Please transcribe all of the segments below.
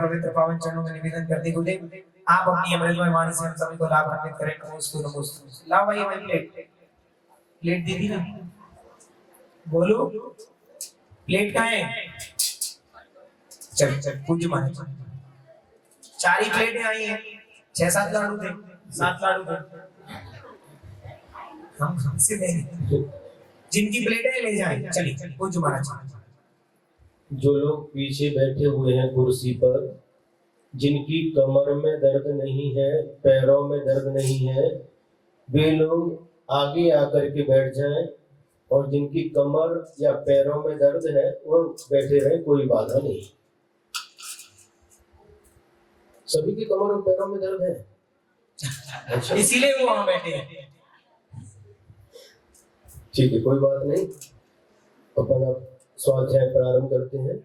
पवित्र पावन चरणों में निवेदन करते गुरुदेव आप अपनी अमृतमय वाणी से हम सभी को लाभान्वित करें। नमोस्तु नमोस्तु। लाओ भाई हमारी प्लेट प्लेट दे दी ना, बोलो प्लेट कहाँ है? चल चल पूज्य महाराज 4 ही प्लेटें आई हैं, 6-7 लाडू थे, 7 लाडू थे, हम हमसे नहीं, जिनकी प्लेटें ले जाएं। चलिए पूज्य महाराज। जो लोग पीछे बैठे हुए हैं कुर्सी पर, जिनकी कमर में दर्द नहीं है, पैरों में दर्द नहीं है, वे लोग आगे आकर के बैठ जाएं, और जिनकी कमर या पैरों में दर्द है वो बैठे रहें, कोई बाधा नहीं। सभी की कमर और पैरों में दर्द है, अच्छा इसीलिए वो वहां बैठे हैं। ठीक है, कोई बात नहीं। अपन अब स्वाध्याय प्रारंभ करते हैं।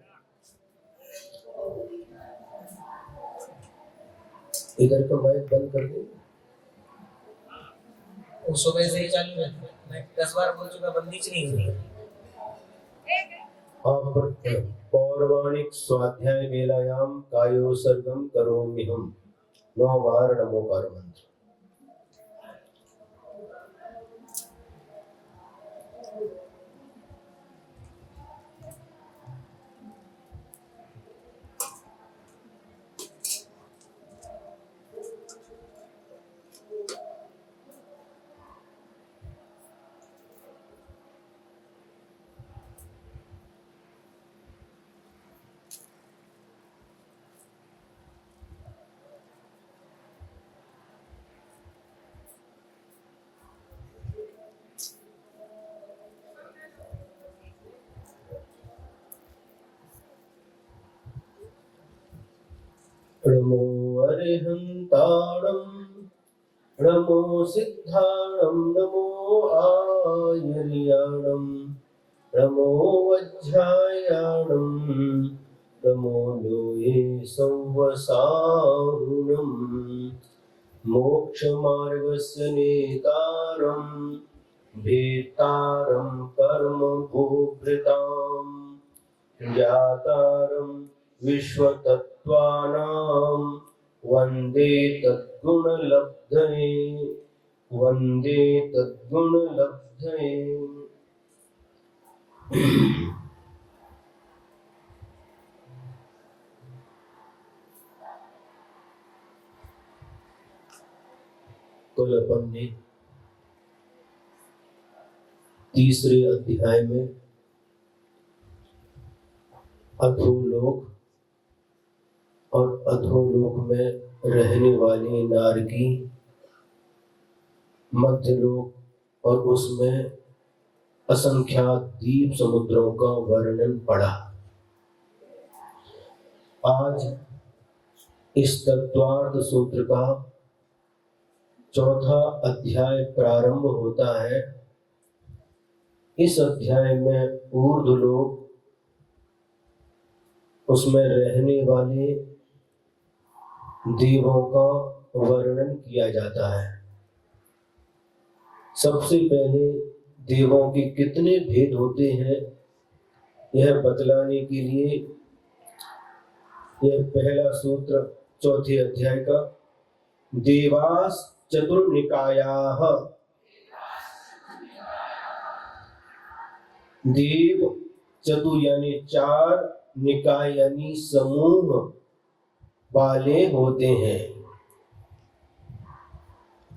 इधर का माइक बंद कर दो। वो सुबह से ही चालू है, मैं 10 बार बोल चुका, बंदिश नहीं हुई। पौर्वाणिक स्वाध्याय वेलायाम कायोसर्गम करोमि हम। 9 बार नमोकार मंत्र। नमो अरिहंताणं नमो सिद्धाणं नमो आयर्याणं नमो वज्रायाणं नमो लोये संवसाहुणं मोक्षमार्गस्य नेतारं भेतारं कर्मभोक्तां ज्ञातारं विश्वतत्त्वानां वन्दे तद्गुणलब्धये वन्दे तद्गुणलब्धये। कल अपन ने तीसरे अध्याय में अधोलोक और अधोलोक में रहने वाली नारकी, मध्यलोक और उसमें असंख्यात द्वीप समुद्रों का वर्णन पढ़ा। आज इस तत्वार्थ सूत्र का 4था अध्याय प्रारंभ होता है। इस अध्याय में ऊर्ध्वलोक, उसमें रहने वाले देवों का वर्णन किया जाता है। सबसे पहले देवों के कितने भेद होते हैं यह बतलाने के लिए यह पहला सूत्र 4थे अध्याय का, देवास चतुर्निकायाः। देव चतुर यानी 4, निकाय यानी समूह वाले होते हैं,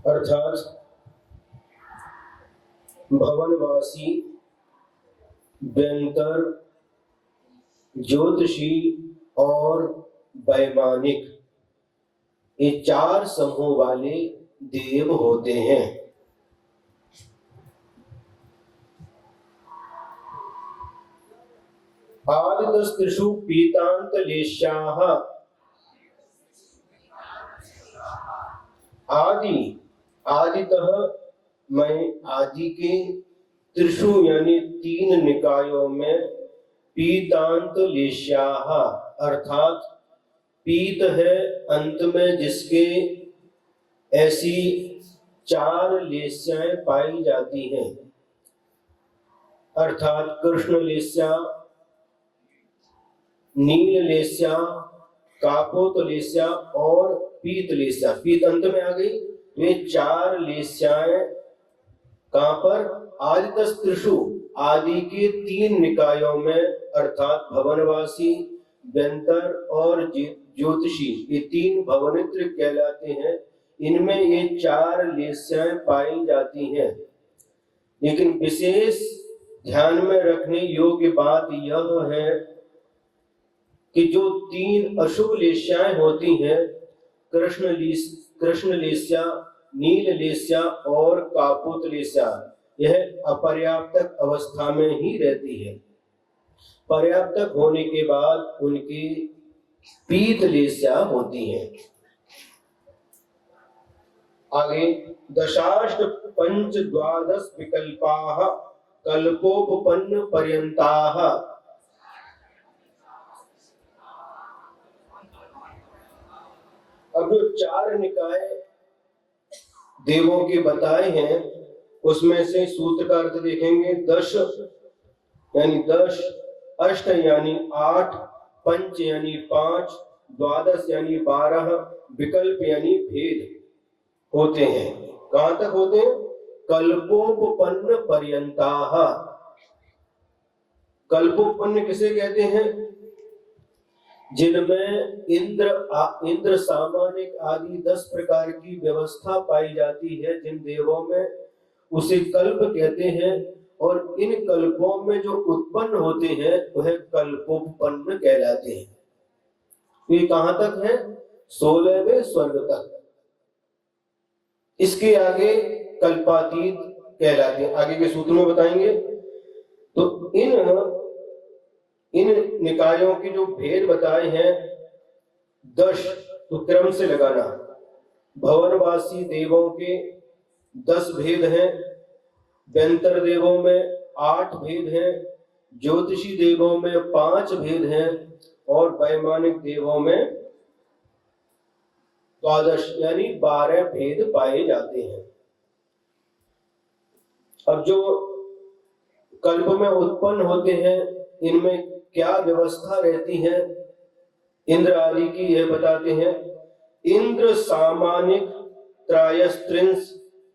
अर्थात भवनवासी, व्यंतर, ज्योतिषी और वैमानिक, ये 4 समूह वाले देव होते हैं। आदितस्त्रिषु पीतांतलेश्याः। आदितः मैं आदि के, त्रिषु यानी 3 निकायों में, पीतांतलेश्याः अर्थात पीत है अंत में जिसके ऐसी 4 लेस्याएं पाई जाती हैं, अर्थात कृष्ण लेस्या, नील लेस्या, कापोतलेस्या और पीतलेस्या, पीत अंत में आ गई। ये 4 लेस्याएं कहां पर? आदितस्त्रिषु, आदि के 3 निकायों में, अर्थात भवनवासी, व्यंतर और ज्योतिषी, ये 3 भवनित्र कहलाते हैं। इनमें ये 4 लेस्याएं पाई जाती हैं। लेकिन विशेष ध्यान में रखने योग्य बात यह है कि जो 3 अशुभ लेस्याएं होती हैं, कृष्ण लेस्या, नील लेस्या और कापोत लेस्या, यह अपर्याप्तक अवस्था में ही रहती है। पर्याप्तक होने के बाद उनकी पीत लेस्या होती हैं। आगे दशाष्ट पंच द्वादश विकल्पाः कल्पोपपन्न पर्यंताः। अब जो 4 निकाय देवों के बताए हैं, उसमें से सूत्र का अर्थ देखेंगे। 10 यानी 10, अष्ट यानी 8, पंच यानी 5, द्वादश यानी 12, विकल्प यानी भेद होते हैं। कहां तक होते हैं? कल्पोपपन्न पर्यंताः। कल्पोपपन्न किसे कहते हैं? जिनमें इंद्र सामानिक आदि 10 प्रकार की व्यवस्था पाई जाती है, जिन देवों में, उसे कल्प कहते हैं। और इन कल्पों में जो उत्पन्न होते हैं वह कल्पोपपन्न कहलाते हैं। ये कहां तक है? 16वें स्वर्ग तक। इसके आगे कल्पातीत कहलाते हैं, आगे के सूत्र में बताएंगे। तो इन निकायों के जो भेद बताए हैं 10, तो क्रम से लगाना। भवनवासी देवों के 10 भेद हैं, व्यंतर देवों में 8 भेद हैं, ज्योतिषी देवों में 5 भेद हैं और वैमानिक देवों में 12 यानी 12 भेद पाए जाते हैं। अब जो कल्प में उत्पन्न होते हैं, इनमें क्या व्यवस्था रहती है इंद्र आदि की, यह बताते हैं। इंद्र सामानिक त्रायस्त्रिंश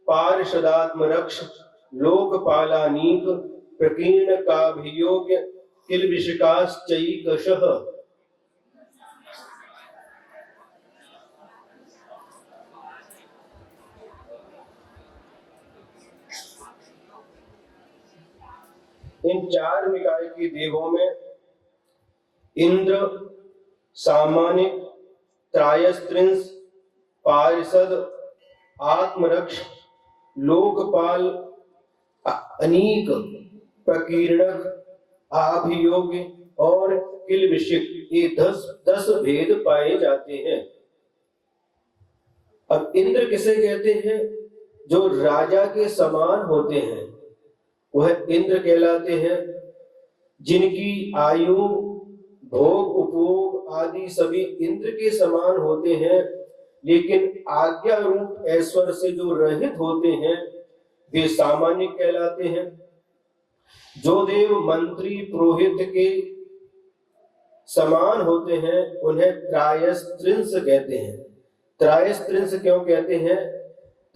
पार्षदात्मरक्ष लोकपालानीक प्रकीर्ण काभियोग्य किलविषकाश्चैकशः। इन 4 निकाय के देवों में इंद्र सामानिक त्रायस्त्रिंश पार्षद आत्मरक्ष लोकपाल अनीक प्रकीर्णक आभियोग्य और किलविषिक, ये 10 भेद पाए जाते हैं। अब इंद्र किसे कहते हैं? जो राजा के समान होते हैं वह इंद्र कहलाते हैं। जिनकी आयु, भोग, उपभोग आदि सभी इंद्र के समान होते हैं, लेकिन आज्ञा रूप ऐश्वर्य से जो रहित होते हैं वे सामान्य कहलाते हैं। जो देव मंत्री पुरोहित के समान होते हैं उन्हें त्रायस्त्रिंश कहते हैं। त्रायस्त्रिंश क्यों कहते हैं?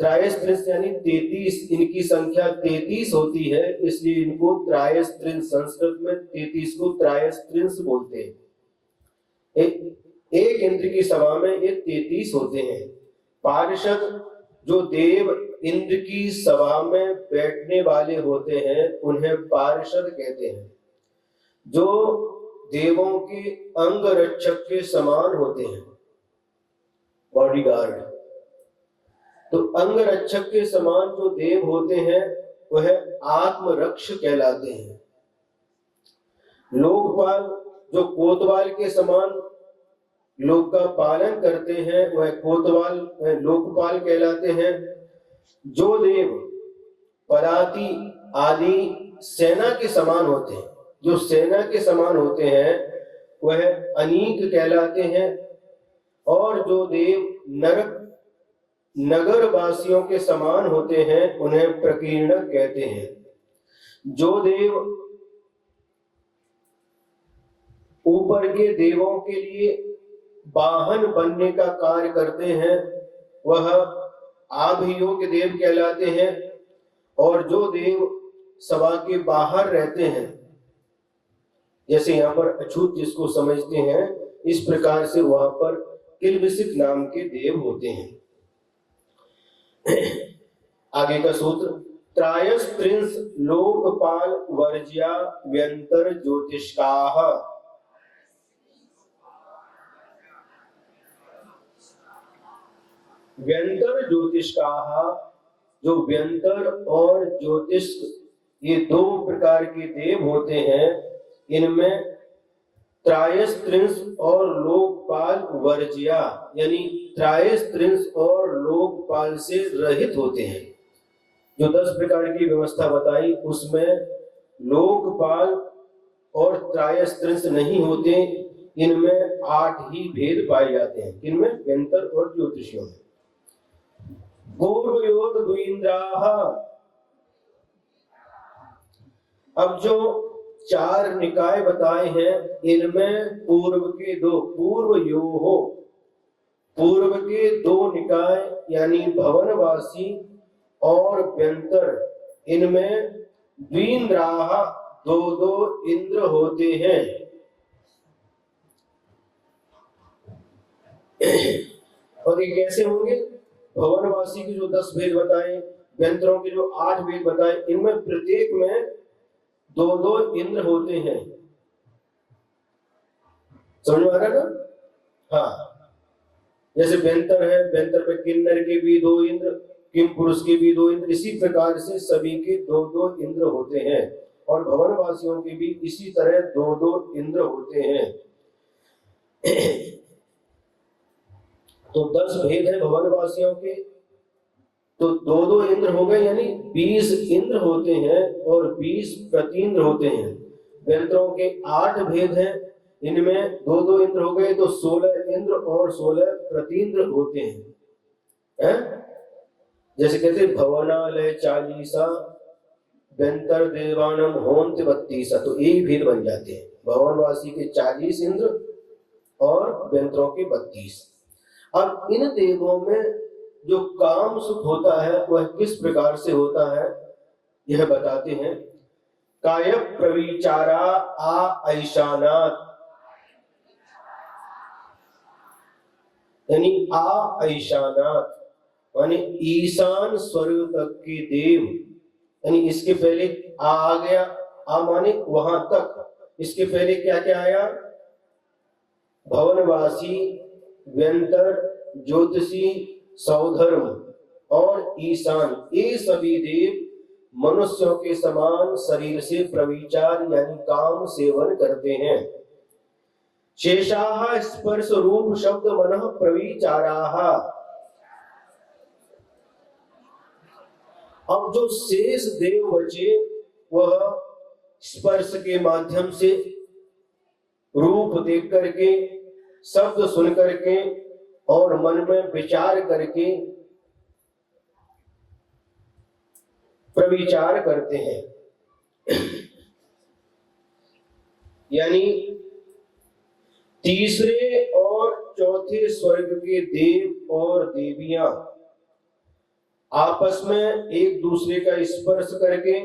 त्रायस्त्रिंश यानी 33, इनकी संख्या 33 होती है, इसलिए इनको त्रायस्त्रिंश, संस्कृत में 33 को त्रायस्त्रिंश बोलते हैं। एक इंद्र की सभा में ये 33 होते हैं। पार्षद, जो देव इंद्र की सभा में बैठने वाले होते हैं उन्हें पार्षद कहते हैं। जो देवों के अंग रक्षक के समान होते हैं, बॉडीगार्ड। तो अंग रक्षक के समान जो देव होते हैं वह आत्मरक्ष कहलाते हैं। लोकपाल, जो कोतवाल के समान लोक का पालन करते हैं वह कोतवाल लोकपाल कहलाते हैं। जो देव पराती आदि सेना के समान होते हैं, जो सेना के समान होते हैं वह अनीक कहलाते हैं। और जो देव नगर वासियों के समान होते हैं उन्हें प्रकीर्णक कहते हैं। जो देव ऊपर के देवों के लिए वाहन बनने का कार्य करते हैं वह आभयोग देव कहलाते हैं, और जो देव सभा के बाहर रहते हैं, जैसे यहाँ पर अछूत जिसको समझते हैं, इस प्रकार से वहां पर किल्बिषिक नाम के देव होते हैं। आगे का सूत्र, त्रायस्त्रिंश लोकपाल वर्ज्या व्यंतर ज्योतिष्काः। व्यंतर ज्योतिष्काः, जो व्यंतर और ज्योतिष ये दो प्रकार के देव होते हैं, इनमें त्रायस्त्रिंश और लोकपाल वर्ज्या, यानी त्रायस्त्रिंश और लोकपाल से रहित होते हैं। जो 10 प्रकार की व्यवस्था बताई उसमें लोकपाल और त्रायस्त्रिंश नहीं होते, इनमें 8 ही भेद पाए जाते हैं। इनमें व्यंतर और ज्योतिषियों में पूर्वयोर द्विन्द्राः। अब जो 4 निकाय बताए हैं, इनमें पूर्व के 2, पूर्वयोः, पूर्व के 2 निकाय यानी भवनवासी और व्यंतर, इनमें द्विन्द्राः 2 इंद्र होते हैं। और ये कैसे होंगे? भवनवासी के जो 10 भेद बताए, व्यंतरों के जो 8 भेद बताए, इनमें प्रत्येक में 2 इंद्र होते हैं। समझ में आ रहा है ना? हाँ, जैसे व्यंतर है, व्यंतर पे किन्नर के भी 2 इंद्र, किम पुरुष के भी 2 इंद्र, इसी प्रकार से सभी के 2 इंद्र होते हैं। और भवनवासियों के भी इसी तरह 2 इंद्र होते हैं। तो 10 भेद है भवनवासियों के, तो 2 इंद्र हो गए, यानी 20 इंद्र होते हैं और 20 प्रतीन्द्र होते हैं। व्यंतरों के 8 भेद हैं, इनमें 2 इंद्र हो गए, तो 16 इंद्र और 16 प्रतीन्द्र होते हैं। जैसे कहते भवनालय 40, व्यंतर देवानम होंत 32, तो एक भेद बन जाते हैं। भवनवासी के 40 इंद्र और व्यंतरों के 32। अब इन देवों में जो काम सुख होता है वह किस प्रकार से होता है, यह बताते हैं। काय प्रविचारा आ ऐशानात्, यानी आ ऐशानात् माने ईशान स्वर्ग तक के देव, यानी इसके पहले आ गया, आ माने वहां तक, इसके पहले क्या क्या आया? भवनवासी, व्यंतर, ज्योतिषी, सौधर्म और ईशान, ये सभी देव मनुष्यों के समान शरीर से प्रविचार यानी काम सेवन करते हैं। शेषाः स्पर्श रूप शब्द मनः प्रविचाराः। अब जो शेष देव बचे वह स्पर्श के माध्यम से, रूप देख करके, शब्द सुन करके और मन में विचार करके प्रविचार करते हैं। यानी तीसरे और चौथे स्वर्ग के देव और देवियां आपस में एक दूसरे का स्पर्श करके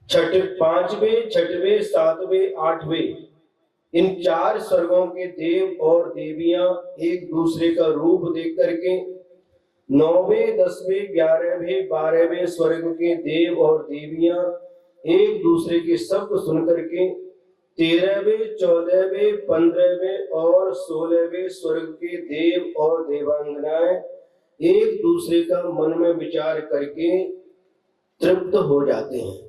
5वें, 6वें, 7वें, 8वें इन 4 स्वर्गों के देव और देवियां एक दूसरे का रूप देख करके 9वें, 10वें, 11वें, 12वें स्वर्ग के देव और देवियां एक दूसरे के शब्द सुन करके 13वें, 14वें, 15वें और 16वें स्वर्ग के देव और देवांगनाएं एक दूसरे का मन में विचार करके तृप्त हो जाते हैं।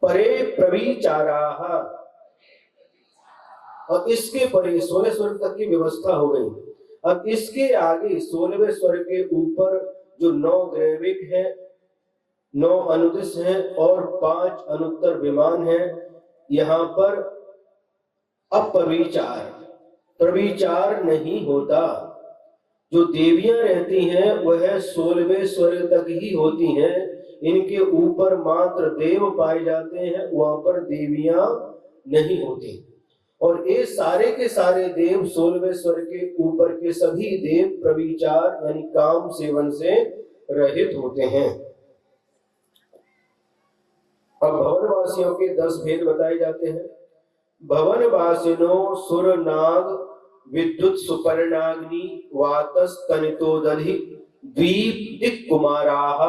परे प्रविचाराः, और इसके परे 16 स्वर्ग तक की व्यवस्था हो गई। अब इसके आगे 16वें स्वर्ग के ऊपर जो 9 ग्रैविक है, 9 अनुदिश हैं और 5 अनुत्तर विमान हैं, यहाँ पर अप्रविचार, प्रविचार नहीं होता। जो देवियां रहती हैं वह 16वें स्वर्ग तक ही होती हैं, इनके ऊपर मात्र देव पाए जाते हैं, वहां पर देवियां नहीं होती। और ये सारे के सारे देव 16वें स्वर के ऊपर के सभी देव प्रविचार यानी काम सेवन से रहित होते हैं। अब भवनवासियों के 10 भेद बताए जाते हैं। भवनवासिनो सुर नाग विद्युत सुपर्णाग्नि वातस तनितो दधि द्वीप दिक् कुमाराः।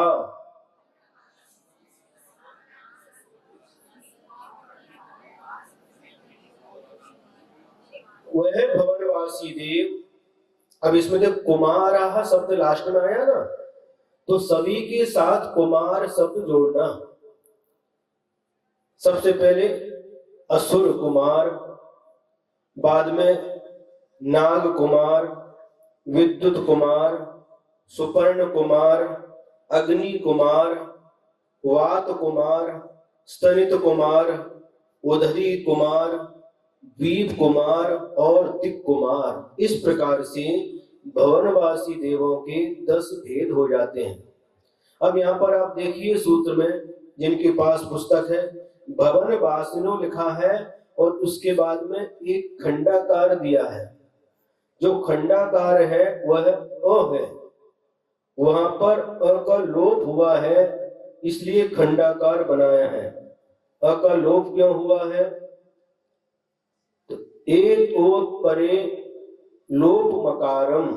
वह भवनवासी देव, अब इसमें जब कुमाराः शब्द लास्ट में आया ना, तो सभी के साथ कुमार शब्द जोड़ना। सबसे पहले असुर कुमार, बाद में नाग कुमार, विद्युत कुमार, सुपर्ण कुमार, अग्नि कुमार, वात कुमार, स्तनित कुमार, उदरी कुमार, द्वीप कुमार और दिक् कुमार। इस प्रकार से भवनवासी देवों के 10 भेद हो जाते हैं। अब यहाँ पर आप देखिए सूत्र में, जिनके पास पुस्तक है, भवनवासिनो लिखा है और उसके बाद में एक खंडाकार दिया है। जो खंडाकार है वह अ है, वहां पर अ का लोप हुआ है, इसलिए खंडाकार बनाया है। अ का लोप क्यों हुआ है? तो एक ओत परे लोप मकारम,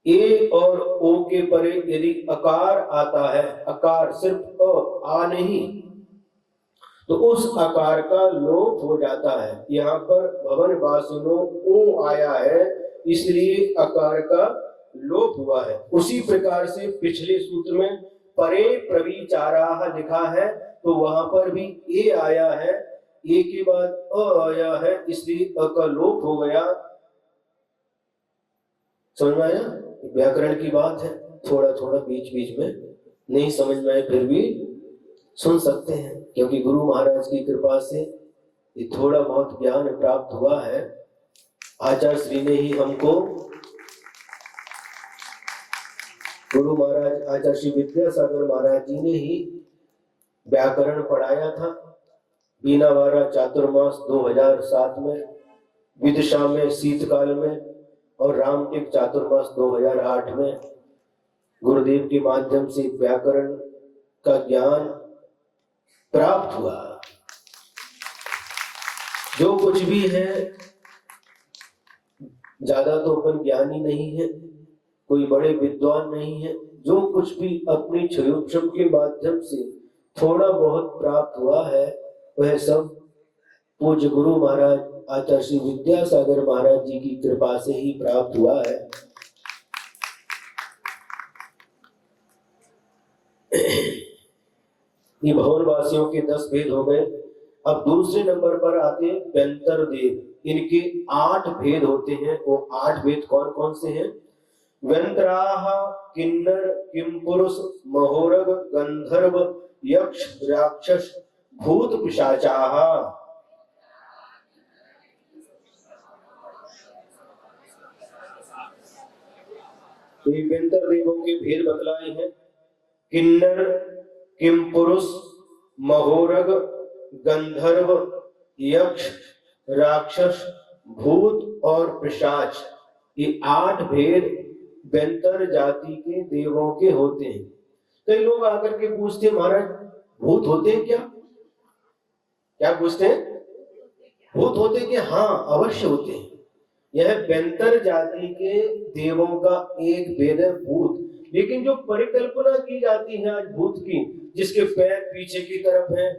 ए और ओ के परे यदि अकार आता है, अकार सिर्फ आ नहीं, तो उस आकार का लोप हो जाता है। यहाँ पर भवनवासिनो ओ आया है, इसलिए आकार का लोप हुआ है। उसी प्रकार से पिछले सूत्र में परे प्रविचाराः लिखा है, तो वहां पर भी ए आया है, ए के बाद अ आया है, इसलिए अ का लोप हो गया। समझ में आया? व्याकरण की बात है, थोड़ा थोड़ा बीच बीच में नहीं समझ में आए फिर भी सुन सकते हैं, क्योंकि गुरु महाराज की कृपा से ये थोड़ा बहुत ज्ञान प्राप्त हुआ है। आचार्य श्री ने ही हमको, गुरु महाराज आचार्य श्री विद्यासागर महाराज जी ने ही व्याकरण पढ़ाया था। बीनावारा चातुर्मास 2007 में, विदिशा में शीतकाल में, और रामटेक चातुर्मास 2008 में गुरुदेव के माध्यम से व्याकरण का ज्ञान प्राप्त हुआ। जो कुछ भी है, ज्यादा तो अपन ज्ञानी नहीं है, कोई बड़े विद्वान नहीं है, जो कुछ भी अपनी क्षयोक्षम के माध्यम से थोड़ा बहुत प्राप्त हुआ है, वह सब पूज्य गुरु महाराज आचार्य श्री विद्यासागर महाराज जी की कृपा से ही प्राप्त हुआ है। ये भवनवासियों के 10 भेद हो गए। अब दूसरे नंबर पर आते हैं व्यंतर देव। इनके 8 भेद होते हैं। वो 8 भेद कौन कौन से हैं? व्यंतराः किन्नर किमपुरुष महोरग गंधर्व यक्ष राक्षस भूत पिशाचाः। तो ये व्यंतर देवों के भेद बतलाए हैं। किन्नर किमपुरुष महोरग गंधर्व यक्ष राक्षस भूत और पिशाच, ये 8 भेद व्यंतर जाति के देवों के होते हैं। कई लोग आकर के पूछते हैं, महाराज भूत होते हैं क्या? क्या पूछते हैं? भूत होते हैं क्या? हाँ, अवश्य होते हैं। यह व्यंतर जाति के देवों का एक भेद है, भूत। लेकिन जो परिकल्पना की जाती है आज भूत की, जिसके पैर पीछे की तरफ हैं,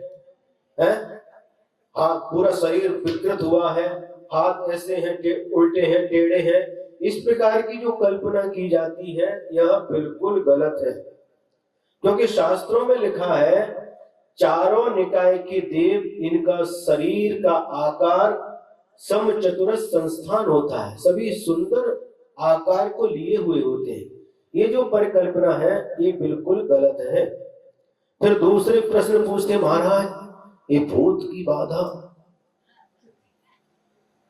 हाथ पूरा शरीर विकृत हुआ है, हाथ ऐसे हैं, उल्टे हैं, टेढ़े हैं, इस प्रकार की जो कल्पना की जाती है, यह बिल्कुल गलत है। क्योंकि शास्त्रों में लिखा है, चारों निकाय के देव, इनका शरीर का आकार समचतुरस संस्थान होता है, सभी सुंदर आकार को लिए हुए होते हैं। ये जो परिकल्पना है, ये बिल्कुल गलत है। फिर दूसरे प्रश्न पूछते, महाराज ये भूत की बाधा,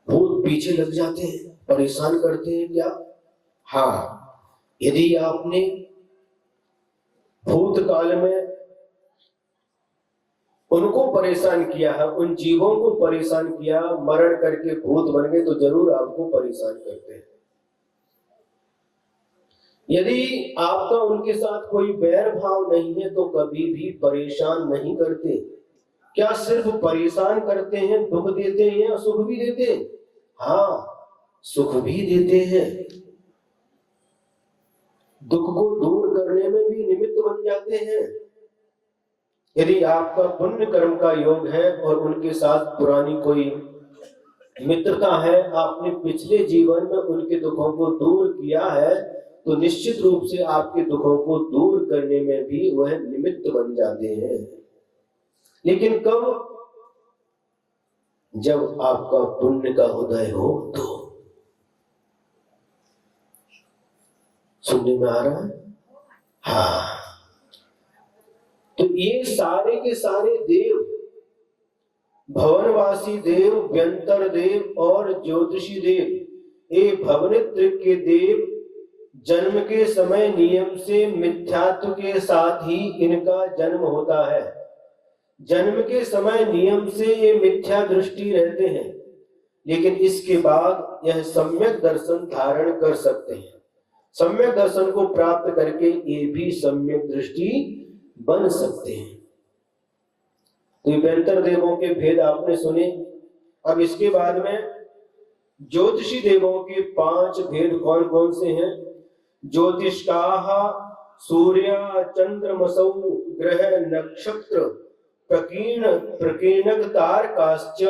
भूत पीछे लग जाते हैं, परेशान करते हैं क्या? हाँ, यदि आपने भूतकाल में उनको परेशान किया है, उन जीवों को परेशान किया, मरण करके भूत बन गए, तो जरूर आपको परेशान करते हैं। यदि आपका उनके साथ कोई बैर भाव नहीं है तो कभी भी परेशान नहीं करते। क्या सिर्फ परेशान करते हैं, दुख देते हैं या सुख भी देते हैं? हाँ, सुख भी देते हैं। दुख को दूर करने में भी निमित्त बन जाते हैं। यदि आपका पुण्य कर्म का योग है और उनके साथ पुरानी कोई मित्रता है, आपने पिछले जीवन में उनके दुखों को दूर किया है, तो निश्चित रूप से आपके दुखों को दूर करने में भी वह निमित्त बन जाते हैं। लेकिन कब? जब आपका पुण्य का उदय हो तो। सुनने में आ रहा है? हाँ। तो ये सारे के सारे देव, भवनवासी देव, व्यंतर देव और ज्योतिषी देव, ये भवनित्र के देव जन्म के समय नियम से मिथ्यात्व के साथ ही इनका जन्म होता है। जन्म के समय नियम से ये मिथ्या दृष्टि रहते हैं, लेकिन इसके बाद यह सम्यक दर्शन धारण कर सकते हैं। सम्यक दर्शन को प्राप्त करके ये भी सम्यक दृष्टि बन सकते हैं। तो व्यंतर देवों के भेद आपने सुने। अब इसके बाद में ज्योतिषी देवों के 5 भेद कौन कौन से हैं? ज्योतिष्काः सूर्य चंद्रमसौ ग्रह नक्षत्र प्रकीर्णक तारकाश्च।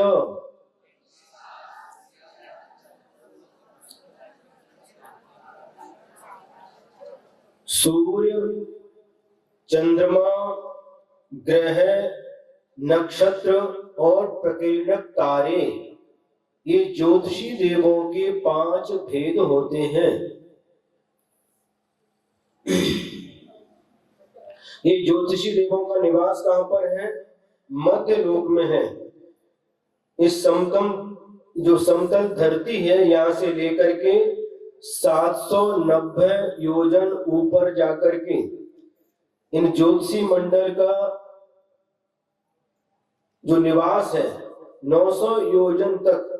सूर्य, चंद्रमा, ग्रह, नक्षत्र और प्रकीर्णक तारे, ये ज्योतिषी देवों के 5 भेद होते हैं। ये ज्योतिषी देवों का निवास कहां पर है? मध्य लोक में है। इस जो समतल धरती है, यहां से लेकर के 790 योजन ऊपर जाकर के इन ज्योतिषी मंडल का जो निवास है, 900 योजन तक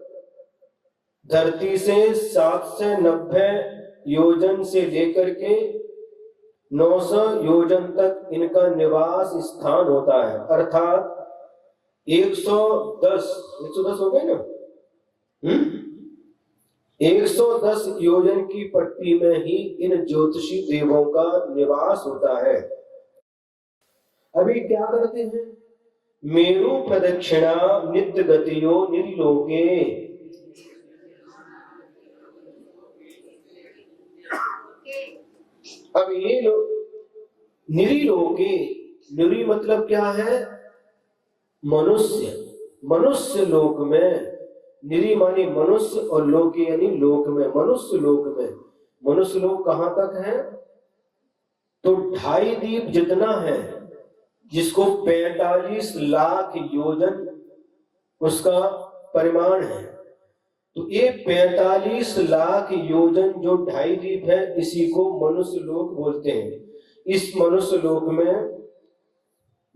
धरती से 790 योजन से लेकर के 900 योजन तक इनका निवास स्थान होता है। अर्थात 110 हो गए ना? 110 योजन की पट्टी में ही इन ज्योतिषी देवों का निवास होता है। अभी क्या करते हैं? मेरु प्रदक्षिणा नित्य गतियो निर्लोके। अब ये लोग निरिलोके, निरी मतलब क्या है? मनुष्य। मनुष्य लोक में, निरी मानी मनुष्य और लोके यानी लोक में, मनुष्य लोक में। मनुष्य लोक कहां तक है? तो 2.5 दीप जितना है, जिसको 45 लाख योजन उसका परिमाण है। तो ये 45 लाख योजन जो 2.5 दीप है, इसी को मनुष्य लोक बोलते हैं। इस मनुष्य लोक में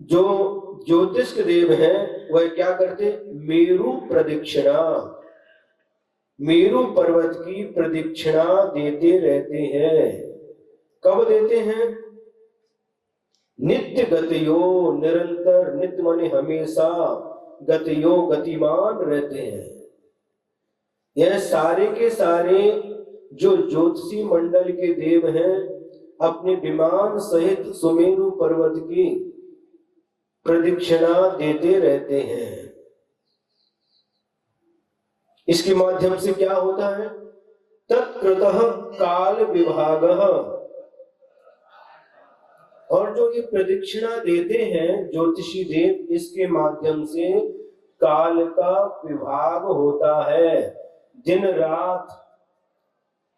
जो ज्योतिष देव हैं, वह क्या करते? मेरु प्रदक्षिणा, मेरु पर्वत की प्रदक्षिणा देते रहते हैं। कब देते हैं? नित्य गतियो, निरंतर, नित्य माने हमेशा, गतियो गतिमान रहते हैं। यह सारे के सारे जो ज्योतिषी मंडल के देव हैं, अपने विमान सहित सुमेरु पर्वत की प्रदक्षिणा देते रहते हैं। इसके माध्यम से क्या होता है? तत्कृतः काल विभागः। और जो ये प्रदक्षिणा देते हैं ज्योतिषी देव, इसके माध्यम से काल का विभाग होता है। दिन रात,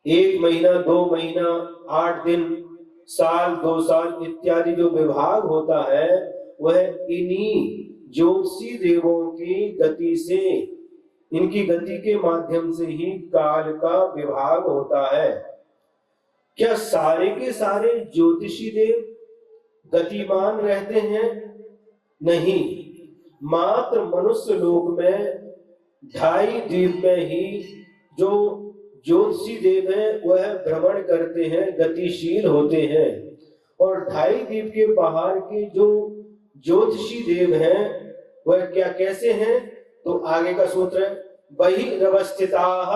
1 महीना, 2 महीना, 8 दिन, साल, 2 साल इत्यादि जो विभाग होता है, वह इन्हीं ज्योतिषी देवों की गति से, इनकी गति के माध्यम से ही काल का विभाग होता है। क्या सारे के सारे ज्योतिषी देव गतिमान रहते हैं? नहीं। मात्र मनुष्य लोक में 2.5 द्वीप में ही जो ज्योतिषी देव हैं वह भ्रमण करते हैं, गतिशील होते हैं। और 2.5 द्वीप के बाहर के जो ज्योतिषी देव हैं वह क्या कैसे हैं? तो आगे का सूत्र है बहिरवस्थिताः,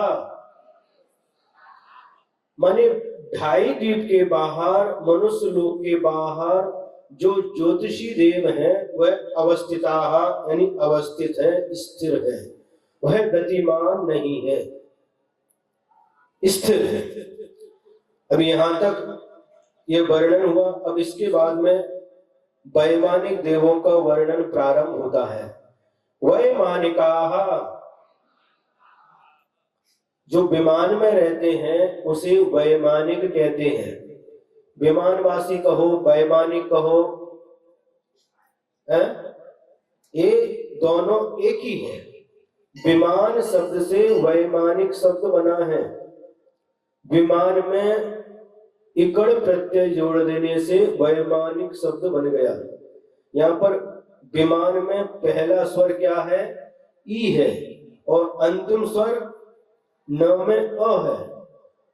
माने 2.5 द्वीप के बाहर, मनुष्य लोक के बाहर जो ज्योतिषी देव हैं वह अवस्थिताः यानी अवस्थित है, स्थिर है, वह गतिमान नहीं है, स्थिर है। अब यहां तक यह वर्णन हुआ। अब इसके बाद में वैमानिक देवों का वर्णन प्रारंभ होता है। वैमानिकाः, जो विमान में रहते हैं उसे वैमानिक कहते हैं। विमानवासी कहो, वैमानिक कहो, है? ये दोनों एक ही है। विमान शब्द से वैमानिक शब्द बना है। विमान में इकड़ प्रत्यय जोड़ देने से वैमानिक शब्द बन गया। यहाँ पर विमान में पहला स्वर क्या है? ई है, और अंतिम स्वर न में अ है।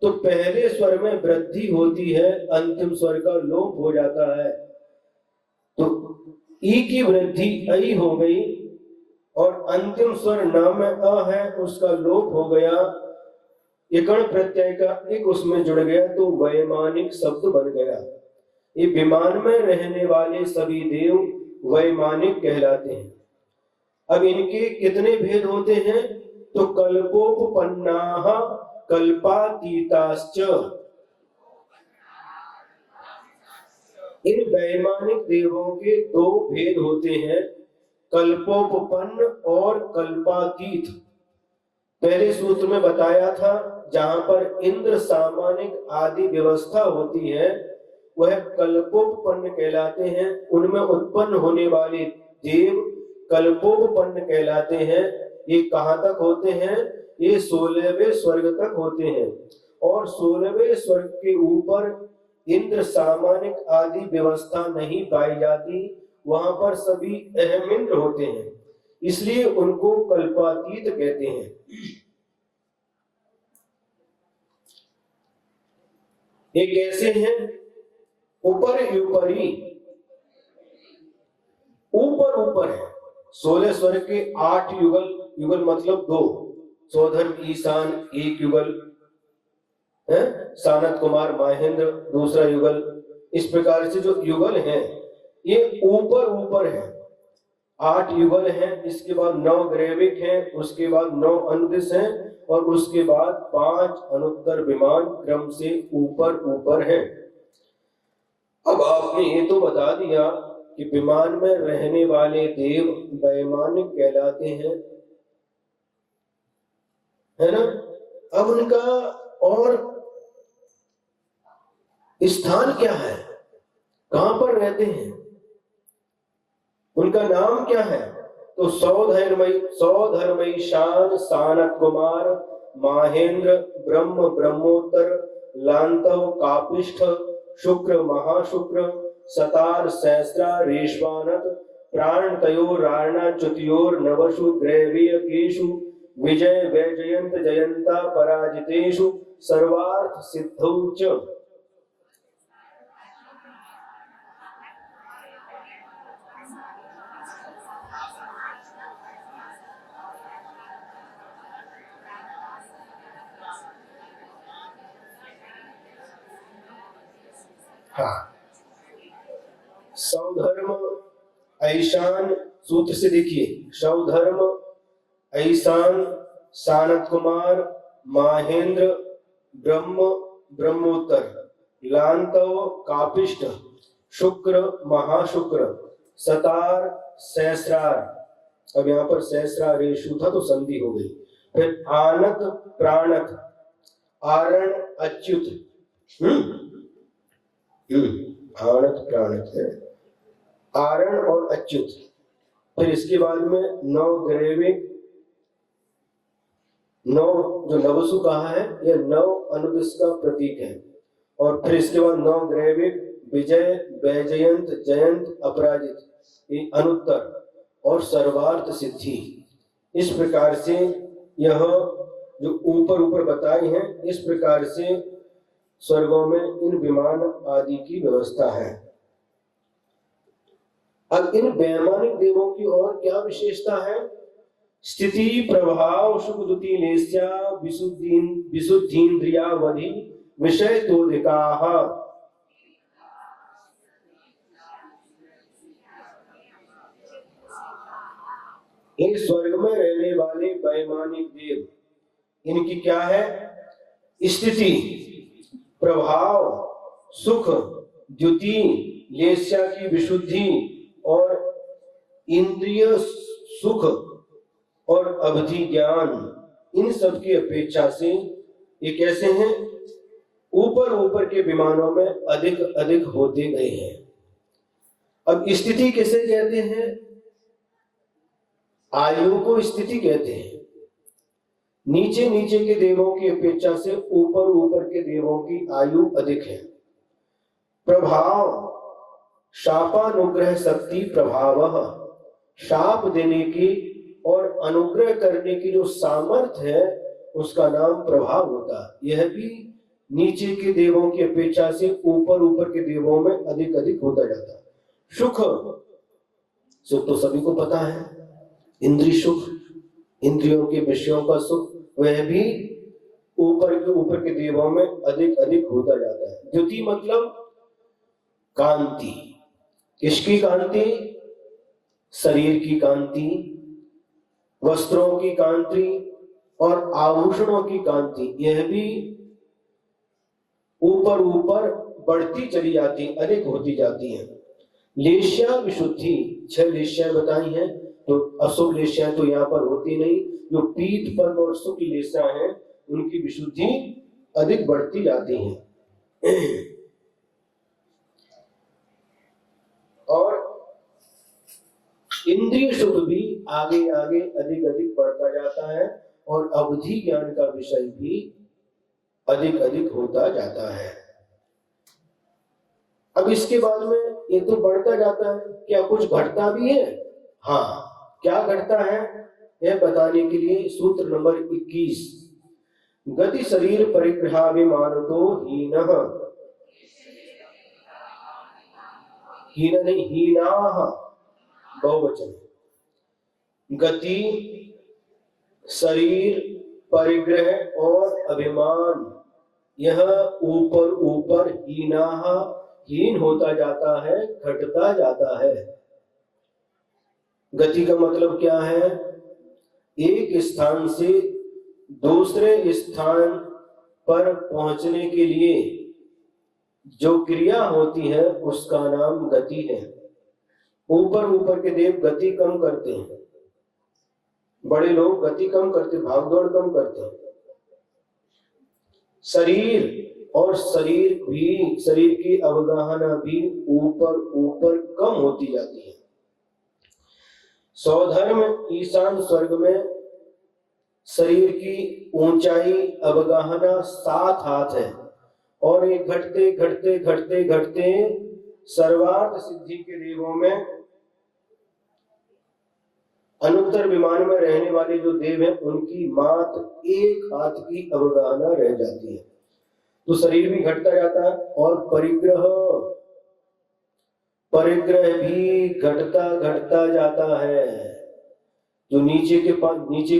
तो पहले स्वर में वृद्धि होती है, अंतिम स्वर का लोप हो जाता है। तो ई की वृद्धि ऐ हो गई, और अंतिम स्वर न में अ है, उसका लोप हो गया। इकड़ प्रत्यय का एक उसमें जुड़ गया, तो वैमानिक शब्द बन गया। ये विमान में रहने वाले सभी देव वैमानिक कहलाते हैं। अब इनके कितने भेद होते हैं? तो कल्पोपन्नाः कल्पातीताश्च। इन वैमानिक देवों के 2 भेद होते हैं, कल्पोपन्न और कल्पातीत। पहले सूत्र में बताया था, जहां पर इंद्र सामानिक आदि व्यवस्था होती है वह कल्पोपन्न कहलाते हैं। उनमें उत्पन्न होने वाले देव कल्पोपन्न कहलाते हैं। ये कहां तक होते हैं? ये 16वें स्वर्ग तक होते हैं, और 16वें स्वर्ग के ऊपर इंद्र सामानिक आदि व्यवस्था नहीं पाई जाती, वहां पर सभी अहम इंद्र होते हैं, इसलिए उनको कल्पातीत कहते हैं। ये कैसे हैं? ऊपर ऊपरी, ऊपर ऊपर है। 16 स्वर्ग के 8 युगल, युगल मतलब 2, सौधर्म ईशान 1 युगल है, सानत कुमार महेंद्र दूसरा युगल। इस प्रकार से जो युगल हैं ये ऊपर ऊपर है, 8 युगल हैं। इसके बाद 9 ग्रैविक हैं, उसके बाद 9 अनुदिश हैं, और उसके बाद 5 अनुत्तर विमान क्रम से ऊपर ऊपर हैं। अब आपने ये तो बता दिया कि विमान में रहने वाले देव वैमानिक कहलाते हैं, है ना? अब उनका और स्थान क्या है? कहां पर रहते हैं? उनका नाम क्या है? तो सौधर्मईशान सानत कुमार महेंद्र ब्रह्म ब्रह्मोत्तर लांतव कापिष्ठ शुक्र महाशुक्र सतार सहस्रा रेश्वानत प्राण तयोरार्णा च्युतियोर नवशु ग्रैवीयकेषु विजय वैजयंत जयंता पराजितेषु सर्वार्थ सिद्धौ च। हाँ, सौधर्म ऐशान सूत्र से देखिए, सौधर्म ऐशान सानत कुमार महेंद्र ब्रह्म ब्रह्मोत्तर लांतव कापिष्ठ शुक्र महाशुक्र सतार सहस्रार। अब यहाँ पर सहस्रार रेशु था तो संधि हो गई। फिर आनत प्राणत आरण अच्युत, आनत प्राणत है, आरण और अच्युत। फिर इसके बाद में 9 ग्रैविक, 9 जो नवसु कहा है यह 9 अनुदिश का प्रतीक है। और फिर इसके बाद 9 ग्रैविक विजय वैजयंत जयंत अपराजित, ये अनुत्तर। और सर्वार्थ सिद्धि। इस प्रकार से यह जो ऊपर ऊपर बताए हैं, इस प्रकार से स्वर्गों में इन विमान आदि की व्यवस्था है। अब इन वैमानिक देवों की और क्या विशेषता है? स्थिति प्रभाव सुख दुति लेस्या विशुद्धीन्द्रियावधि विषय तोदिकाः। इन स्वर्ग में रहने वाले वैमानिक देव, इनकी क्या है? स्थिति, प्रभाव, सुख, द्युति, लेस्या की विशुद्धि और इंद्रिय सुख और अवधि ज्ञान, इन सब की अपेक्षा से ये कैसे हैं? ऊपर ऊपर के विमानों में अधिक अधिक होते गए हैं। अब स्थिति किसे कहते हैं? आयु को स्थिति कहते हैं। नीचे नीचे के देवों की अपेक्षा से ऊपर ऊपर के देवों की आयु अधिक है। प्रभाव, शापानुग्रह शक्ति प्रभाव, शाप देने की और अनुग्रह करने की जो सामर्थ्य है उसका नाम प्रभाव होता है। यह भी नीचे के देवों की अपेक्षा से ऊपर ऊपर के देवों में अधिक अधिक होता जाता है। सुख, सुख तो सभी को पता है, इंद्रिय सुख, इंद्रियों के विषयों का सुख, वह भी ऊपर के देवों में अधिक अधिक होता जाता है। द्युति मतलब कांति। किसकी कांति? शरीर की कांति, वस्त्रों की कांति और आभूषणों की कांति, यह भी ऊपर ऊपर बढ़ती चली जाती, अधिक होती जाती है। लेश्या विशुद्धि, 6 लेश्या बताई हैं, तो अशुभ लेश्या तो यहाँ पर होती नहीं। जो पीठ पर और सुख लेश्या है उनकी विशुद्धि अधिक बढ़ती जाती है। और इंद्रिय सुख भी आगे आगे अधिक अधिक बढ़ता जाता है और अवधि ज्ञान का विषय भी अधिक अधिक होता जाता है। अब इसके बाद में ये तो बढ़ता जाता है, क्या कुछ घटता भी है? हाँ, क्या घटता है यह बताने के लिए सूत्र नंबर 21, गति शरीर परिग्रहाभिमानतो हीनः, हीन नहीं हीनाः बहुवचन, गति शरीर परिग्रह और अभिमान, यह ऊपर ऊपर हीनाः हीन होता जाता है, घटता जाता है। गति का मतलब क्या है? एक स्थान से दूसरे स्थान पर पहुंचने के लिए जो क्रिया होती है उसका नाम गति है। ऊपर ऊपर के देव गति कम करते हैं, बड़े लोग गति कम करते, भागदौड़ कम करते हैं। शरीर और शरीर की अवगाहना भी ऊपर ऊपर कम होती जाती है। सौधर्म ईशान स्वर्ग में शरीर की ऊंचाई अवगाहना 7 हाथ है और ये घटते घटते घटते घटते सर्वार्थ सिद्धि के देवों में, अनुत्तर विमान में रहने वाले जो देव हैं उनकी मात्र 1 हाथ की अवगाहना रह जाती है। तो शरीर भी घटता जाता है और परिग्रह भी घटता घटता जाता है। जो नीचे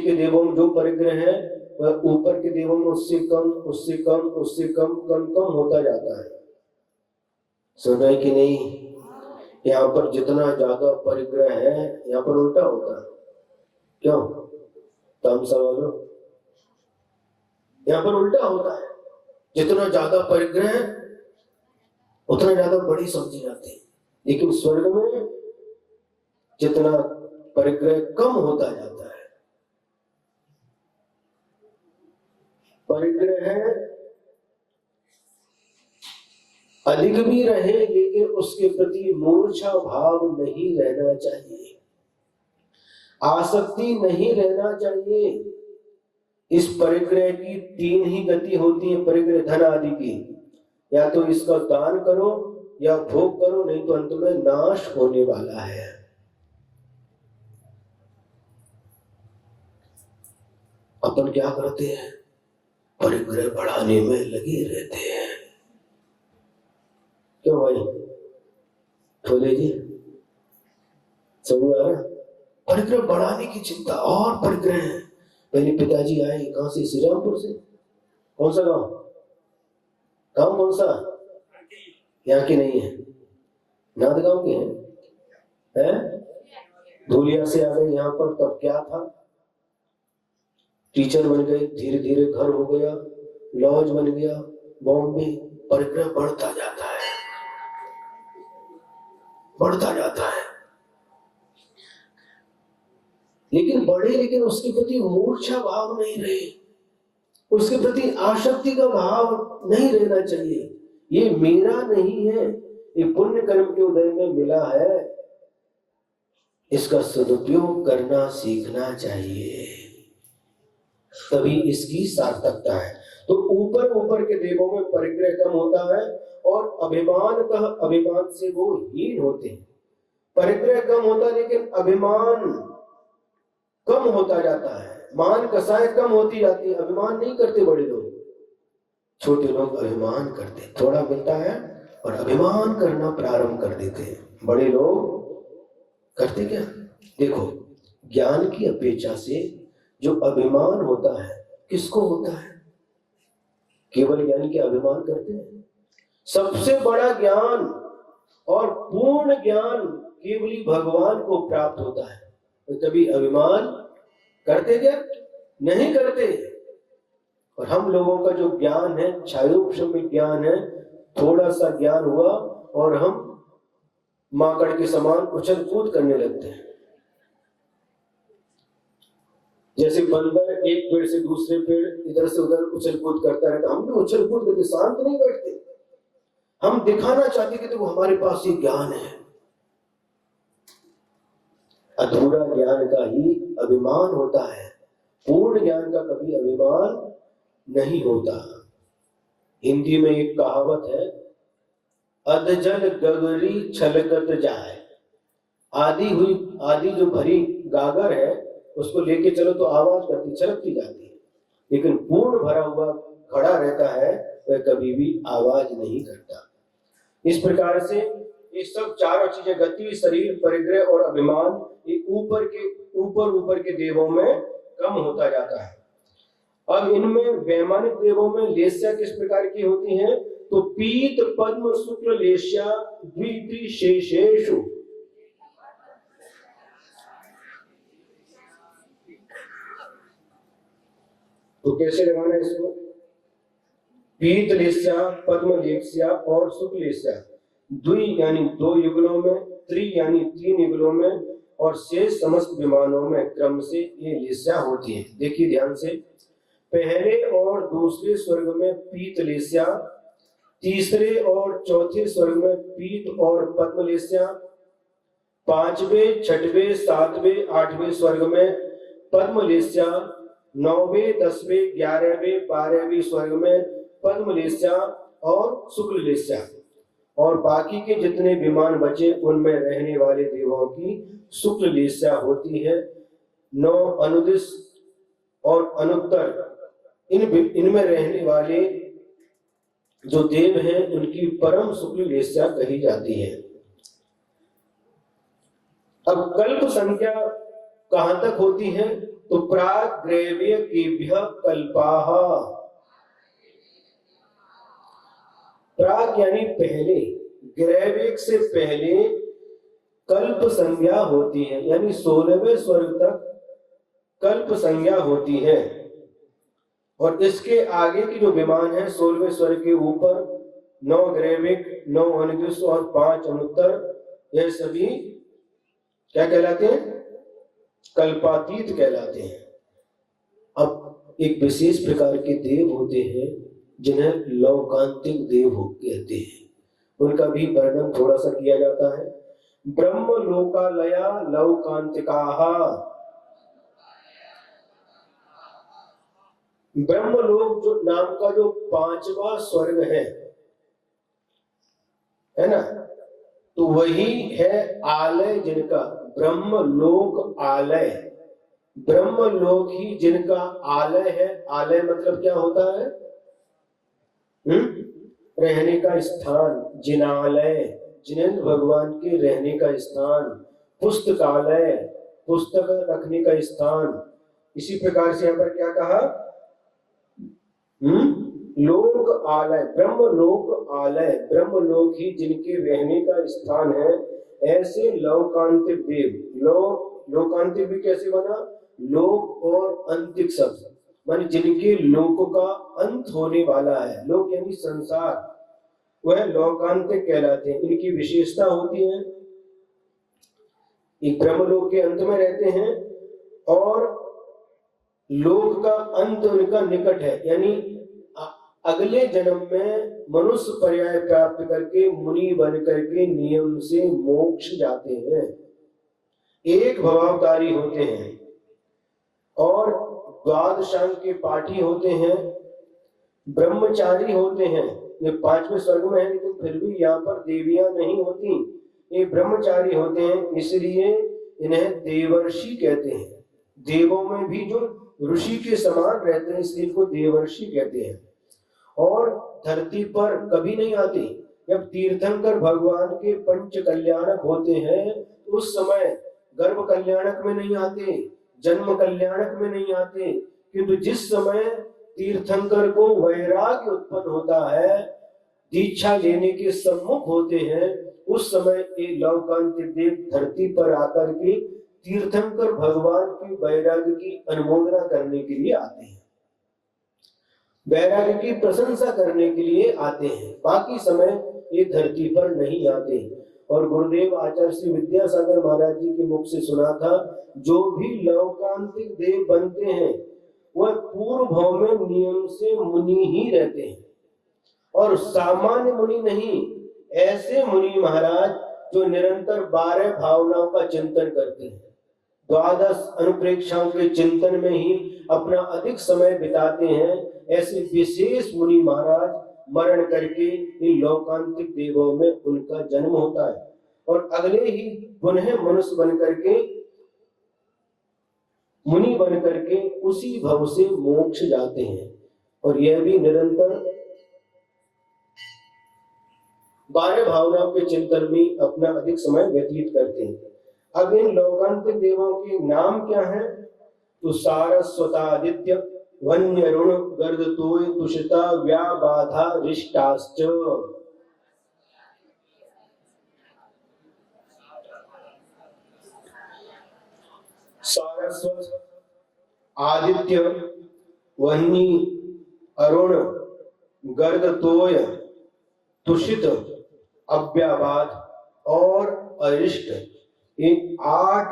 के देवों में जो परिग्रह है वह ऊपर के देवों में उससे कम होता जाता है। सुना है कि नहीं? यहाँ पर जितना ज्यादा परिग्रह है यहाँ पर उल्टा होता है। क्यों? तम सवालो, यहाँ पर उल्टा होता है। जितना ज्यादा परिग्रह उतना ज्यादा बड़ी समझी जाती है, लेकिन स्वर्ग में जितना परिग्रह कम होता जाता है। परिग्रह अधिक भी रहे लेकिन उसके प्रति मूर्छा भाव नहीं रहना चाहिए, आसक्ति नहीं रहना चाहिए। इस परिग्रह की 3 ही गति होती है, परिग्रह धन आदि की, या तो इसका दान करो या भोग करो, नहीं तो अंत में नाश होने वाला है। अपन क्या करते हैं, परिग्रह बढ़ाने में लगे रहते हैं। क्यों भाई बोले जी, समझ आ रहा? परिग्रह बढ़ाने की चिंता, और परिग्रह है। पहले पिताजी आए कहां से, श्री रामपुर से। कौन सा गांव, गांव कौन सा? यहाँ के नहीं है, नांदगांव के हैं? धूलिया से आ गए यहाँ पर। तब क्या था, टीचर बन गए, धीरे धीरे घर हो गया, लॉज बन गया, बॉम्बे। परिग्रह बढ़ता जाता है, बढ़ता जाता है। लेकिन बढ़े, लेकिन उसके प्रति मूर्छा भाव नहीं रहे, उसके प्रति आसक्ति का भाव नहीं रहना चाहिए। ये मेरा नहीं है, ये पुण्य कर्म के उदय में मिला है, इसका सदुपयोग करना सीखना चाहिए, तभी इसकी सार्थकता है। तो ऊपर ऊपर के देवों में परिग्रह कम होता है और अभिमान से वो हीन होते हैं। परिग्रह कम होता है लेकिन अभिमान कम होता जाता है, मान कसाय कम होती जाती है। अभिमान नहीं करते बड़े लोग, छोटे लोग अभिमान करते, थोड़ा मिलता है और अभिमान करना प्रारंभ कर देते हैं। बड़े लोग करते क्या, देखो ज्ञान की अपेक्षा से जो अभिमान होता है किसको होता है? केवल ज्ञान के अभिमान करते हैं। सबसे बड़ा ज्ञान और पूर्ण ज्ञान केवल भगवान को प्राप्त होता है। तो कभी अभिमान करते क्या? नहीं करते। और हम लोगों का जो ज्ञान है, छायोपशम ज्ञान है, थोड़ा सा ज्ञान हुआ और हम माकड़ के समान उछल कूद करने लगते हैं। जैसे बंदर एक पेड़ से दूसरे पेड़, इधर से उधर उछल कूद करता रहता, हम भी उछल कूद करके शांत नहीं बैठते। हम दिखाना चाहते कि देखो हमारे पास ये ज्ञान है। अधूरा ज्ञान का ही अभिमान होता है, पूर्ण ज्ञान का कभी अभिमान नहीं होता। हिंदी में एक कहावत है, अधजल गगरी छलकत जाए। आधी जो भरी गागर है उसको लेके चलो तो आवाज करती, छलकती जाती है, लेकिन पूर्ण भरा हुआ खड़ा रहता है, वह कभी भी आवाज नहीं करता। इस प्रकार से ये सब चारों चीजें, गति, शरीर, परिग्रह और अभिमान, ये ऊपर के देवों में कम होता जाता है। अब इनमें वैमानिक देवों में लेस्या किस प्रकार की होती है? तो पीत पद्म शुक्ल लेस्या द्वित्रि शेषेषु। तो कैसे लगाना है इसको? पीत लेस्या, पद्म लेस्या और शुक्ल लेस्या, द्वि यानी 2 युगलों में, त्रि यानी 3 युगलों में, और शेष समस्त विमानों में क्रम से ये लेस्या होती है। देखिए ध्यान से, पहले और दूसरे स्वर्ग में पीत लेस्या, तीसरे और चौथे स्वर्ग में पीत और पद्म लेस्या, 5वें, 6वें, 7वें, 8वें स्वर्ग में पद्म लेस्या, 9वें, 10वें, 11वें, 12वें स्वर्ग में पद्म लेस्या और शुक्ल लेस्या, और बाकी के जितने विमान बचे उनमें रहने वाले देवों की शुक्ल लेस्या होती है। 9 अनुदिश और अनुत्तर, इनमें रहने वाले जो देव हैं उनकी परम शुक्ल लेस्या कही जाती है। अब कल्प संख्या कहां तक होती है? तो प्राग्रैव्य केभ्य कल्पाः। प्राग यानी पहले, ग्रैविक से पहले कल्प संज्ञा होती है, यानी 16वें स्वर्ग तक कल्प संज्ञा होती है। और इसके आगे की जो विमान है 16वें स्वर्ग के ऊपर 9 ग्रैविक, 9 अनुदिश और 5 अनुत्तर, यह सभी क्या कहलाते हैं? कल्पातीत कहलाते हैं। अब एक विशेष प्रकार के देव होते हैं जिन्हें लौकांतिक देव कहते हैं, उनका भी वर्णन थोड़ा सा किया जाता है। ब्रह्म लोकालया लौकांतिकाः। ब्रह्मलोक जो नाम का जो 5वां स्वर्ग है ना, तो वही है आलय जिनका, ब्रह्मलोक आलय। ब्रह्म लोक ही जिनका आलय है, आलय मतलब क्या होता है? रहने का स्थान, जिनालय, जिनेंद्र भगवान के रहने का स्थान, पुस्तकालय, पुस्तक रखने का स्थान। इसी प्रकार से यहाँ पर क्या कहा? लोक आलय, ब्रह्म लोक आलय, ब्रह्म लोक ही जिनके रहने का स्थान है, ऐसे लोकांतिक देव। लोकांतिक भी कैसे बना? लोक और अंतिक शब्द, माने जिनके लोक का अंत होने वाला है, लोक यानी संसार, वह लोकांतिक कहलाते हैं। इनकी विशेषता होती है, एक ब्रह्मलोक के अंत में रहते हैं और लोक का अंत उनका निकट है, यानी अगले जन्म में मनुष्य पर्याय प्राप्त करके मुनि बन करके नियम से मोक्ष जाते हैं, एक भवावतारी होते हैं और द्वादशांग के पाठी होते हैं, ब्रह्मचारी होते हैं। ये 5वें स्वर्ग में है, लेकिन फिर भी यहाँ पर देवियां नहीं होती, ये ब्रह्मचारी होते हैं, इसलिए इन्हें देवर्षि कहते हैं। देवों में भी जो ऋषि के समान रहते हैं, इसलिए इनको देवर्षि कहते हैं। और धरती पर कभी नहीं आते। जब तीर्थंकर भगवान के पंच कल्याणक होते हैं, उस समय गर्भ कल्याणक में नहीं आते, जन्म कल्याणक में नहीं आते, किंतु जिस समय तीर्थंकर को वैराग्य उत्पन्न होता है, दीक्षा लेने के सम्मुख होते हैं, उस समय ये लोकांतिक देव धरती पर आकर के तीर्थंकर भगवान की वैराग्य की अनुमोदना करने के लिए आते हैं, वैराग्य की प्रशंसा करने के लिए आते हैं। बाकी समय ये धरती पर नहीं आते। और गुरुदेव आचार्य श्री विद्यासागर महाराज जी के मुख से सुना था, जो भी लोकांतिक देव बनते हैं वह पूर्व भाव में नियम से मुनि ही रहते हैं, और सामान्य मुनि नहीं, ऐसे मुनि महाराज जो निरंतर 12 भावनाओं का चिंतन करते हैं, 12 अनुप्रेक्षाओं के चिंतन में ही अपना अधिक समय बिताते हैं, ऐसे विशेष मुनि महाराज मरण करके इन लोकांतिक देवों में उनका जन्म होता है और अगले ही पुनः मनुष्य बन करके, मुनि बन करके उसी भव से मोक्ष जाते हैं। और यह भी निरंतर 12 भावनाओं के चिंतन में अपना अधिक समय व्यतीत करते हैं। अब इन लोकांतिक देवों के नाम क्या हैं? तो सारस्वतादित्य, वन्यरुण, गर्दतोय, तुषिता, व्याबाधा, रिष्टाश्च। सारस्वत, आदित्य, वन्नी, अरुण, गर्दतोय, तुषित, अव्याबाध और अरिष्ट, ये 8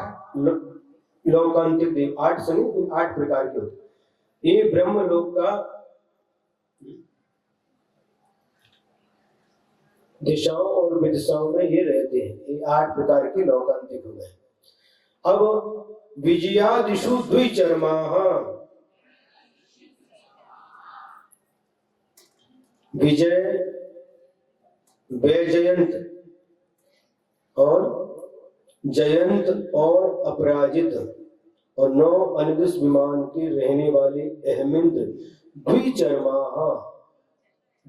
लोकांतिक देव, 8 प्रकार के होते। ये ब्रह्मलोक का दिशाओं और विदिशाओं में ये रहते हैं। ये 8 प्रकार के लोकांतिक हो गए। अब विजयादिषु द्विचर्माः, विजय, वैजयंत और जयंत और अपराजित और 9 अनिर्दिष्ट विमान के रहने वाले अहमिंद्र द्विचर्माः,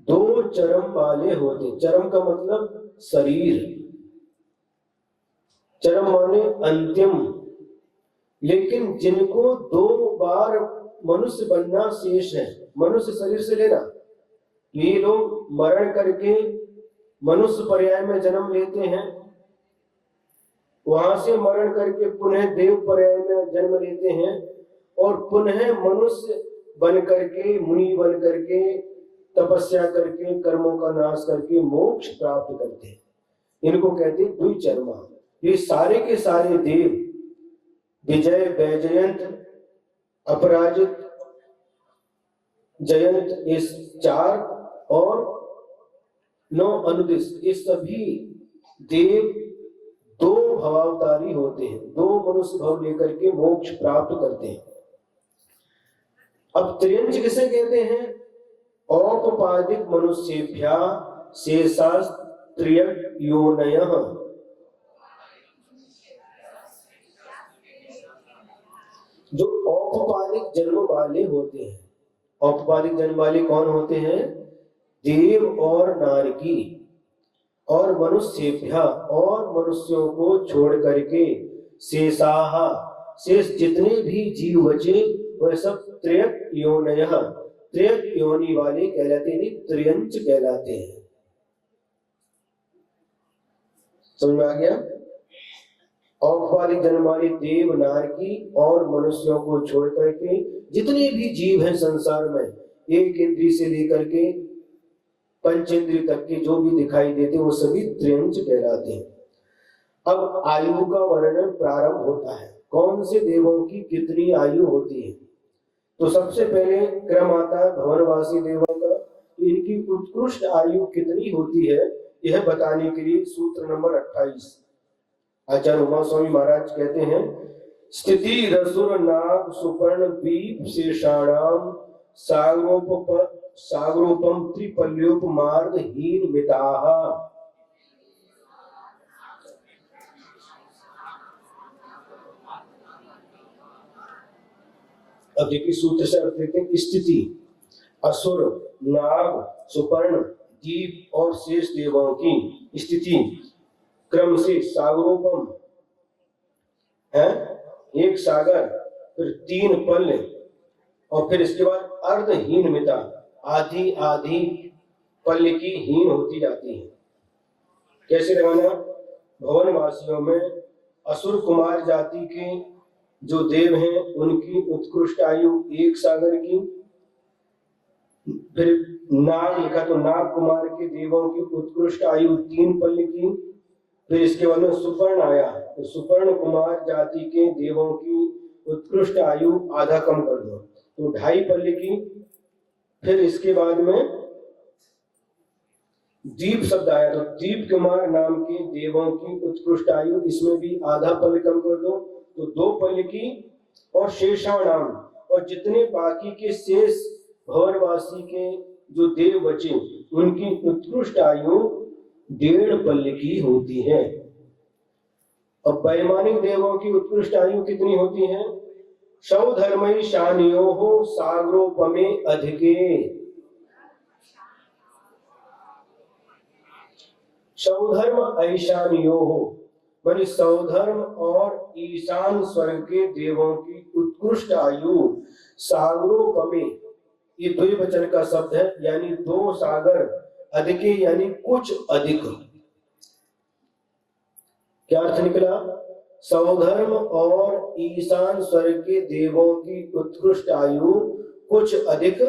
2 चरम वाले होते। चरम का मतलब शरीर, चरम माने अंतिम, लेकिन जिनको 2 बार मनुष्य बनना शेष है, मनुष्य शरीर से लेना, ये लोग मरण करके मनुष्य पर्याय में जन्म लेते हैं, वहां से मरण करके पुनः देव पर्याय में जन्म लेते हैं और पुनः मनुष्य बन करके, मुनि बन करके, तपस्या करके, कर्मों का नाश करके मोक्ष प्राप्त करते हैं। इनको कहते हैं द्विचर्मा। ये सारे के सारे देव, विजय, वैजयंत, अपराजित, जयंत, इस 4 और 9 अनुदिष्ट, ये सभी देव 2 भवावतारी होते हैं, 2 मनुष्य भाव लेकर के मोक्ष प्राप्त करते हैं। अब त्रियंच किसे कहते हैं? औपपादिक मनुष्येभ्या शेषास्त्रियक योनयः, जो औपचारिक जन्म वाले होते हैं। औपचारिक जन्म वाले कौन होते हैं? देव और नारकी और मनुष्येभ्य और मनुष्यों को छोड़ करके शेषाः शेष जितने भी जीव बचे वह सब त्रयक योनयः त्रयक योनि वाले कहलाते हैं, त्रयंच कहलाते हैं। समझ में आ गया? औपचारिक जन्म वाले देव नारकी और मनुष्यों को छोड़ करके जितने भी जीव हैं संसार में, एक इंद्री से लेकर के पंचेंद्री तक के जो भी दिखाई देते वो सभी त्रयंच कहलाते हैं। अब आयु का वर्णन प्रारंभ होता है। कौन से देवों की कितनी आयु होती है? तो सबसे पहले क्रम आता है भवनवासी देवों का। तो इनकी उत्कृष्ट आयु कितनी होती है यह बताने के लिए सूत्र नंबर 28 आचार्य उमा स्वामी महाराज कहते हैं, स्थिति रसुर नाग सुपर्ण द्वीप शेषाणाम सागरोपम त्रिपल्योपमार्ग हीन मिताः। अब देखिए सूत्र से अर्थ देखते हैं। स्थिति असुर नाग सुपर्ण दीप और शेष देवों की स्थिति क्रम से सागरोपम है, एक सागर, फिर 3 पल्य और फिर इसके बाद अर्धहीन मिता, आधी आधी पल्य की हीन होती जाती है। कैसे लगाना? भवन वासियों में असुर कुमार जाति के जो देव हैं उनकी उत्कृष्ट आयु 1 सागर की, फिर नाग लिखा तो नाग कुमार के देवों की उत्कृष्ट आयु 3 पल्य की, फिर इसके बाद में सुपर्ण आया तो सुपर्ण कुमार जाति के देवों की उत्कृष्ट आयु आधा कम कर दो तो 2.5 पल्य की, फिर इसके बाद में दीप शब्द आया तो दीप कुमार नाम के देवों की उत्कृष्ट आयु, इसमें भी आधा पल्य कम कर दो तो 2 पल्य की, और शेषाणाम और जितने बाकी के शेष भवनवासी के जो देव बचे उनकी उत्कृष्ट आयु 1.5 पल्य की होती है। अब वैमानिक देवों की उत्कृष्ट आयु कितनी होती है? सौधर्मई शानियोः सागरोपमे अधिके। सौधर्म ऐशानियोः मानी सौधर्म और ईशान स्वर्ग के देवों की उत्कृष्ट आयु सागरोपमे, ये द्विवचन का शब्द है, यानी 2 सागर, अधिके यानी कुछ अधिक। क्या अर्थ निकला? सौधर्म और ईशान स्वर्ग के देवों की उत्कृष्ट आयु कुछ अधिक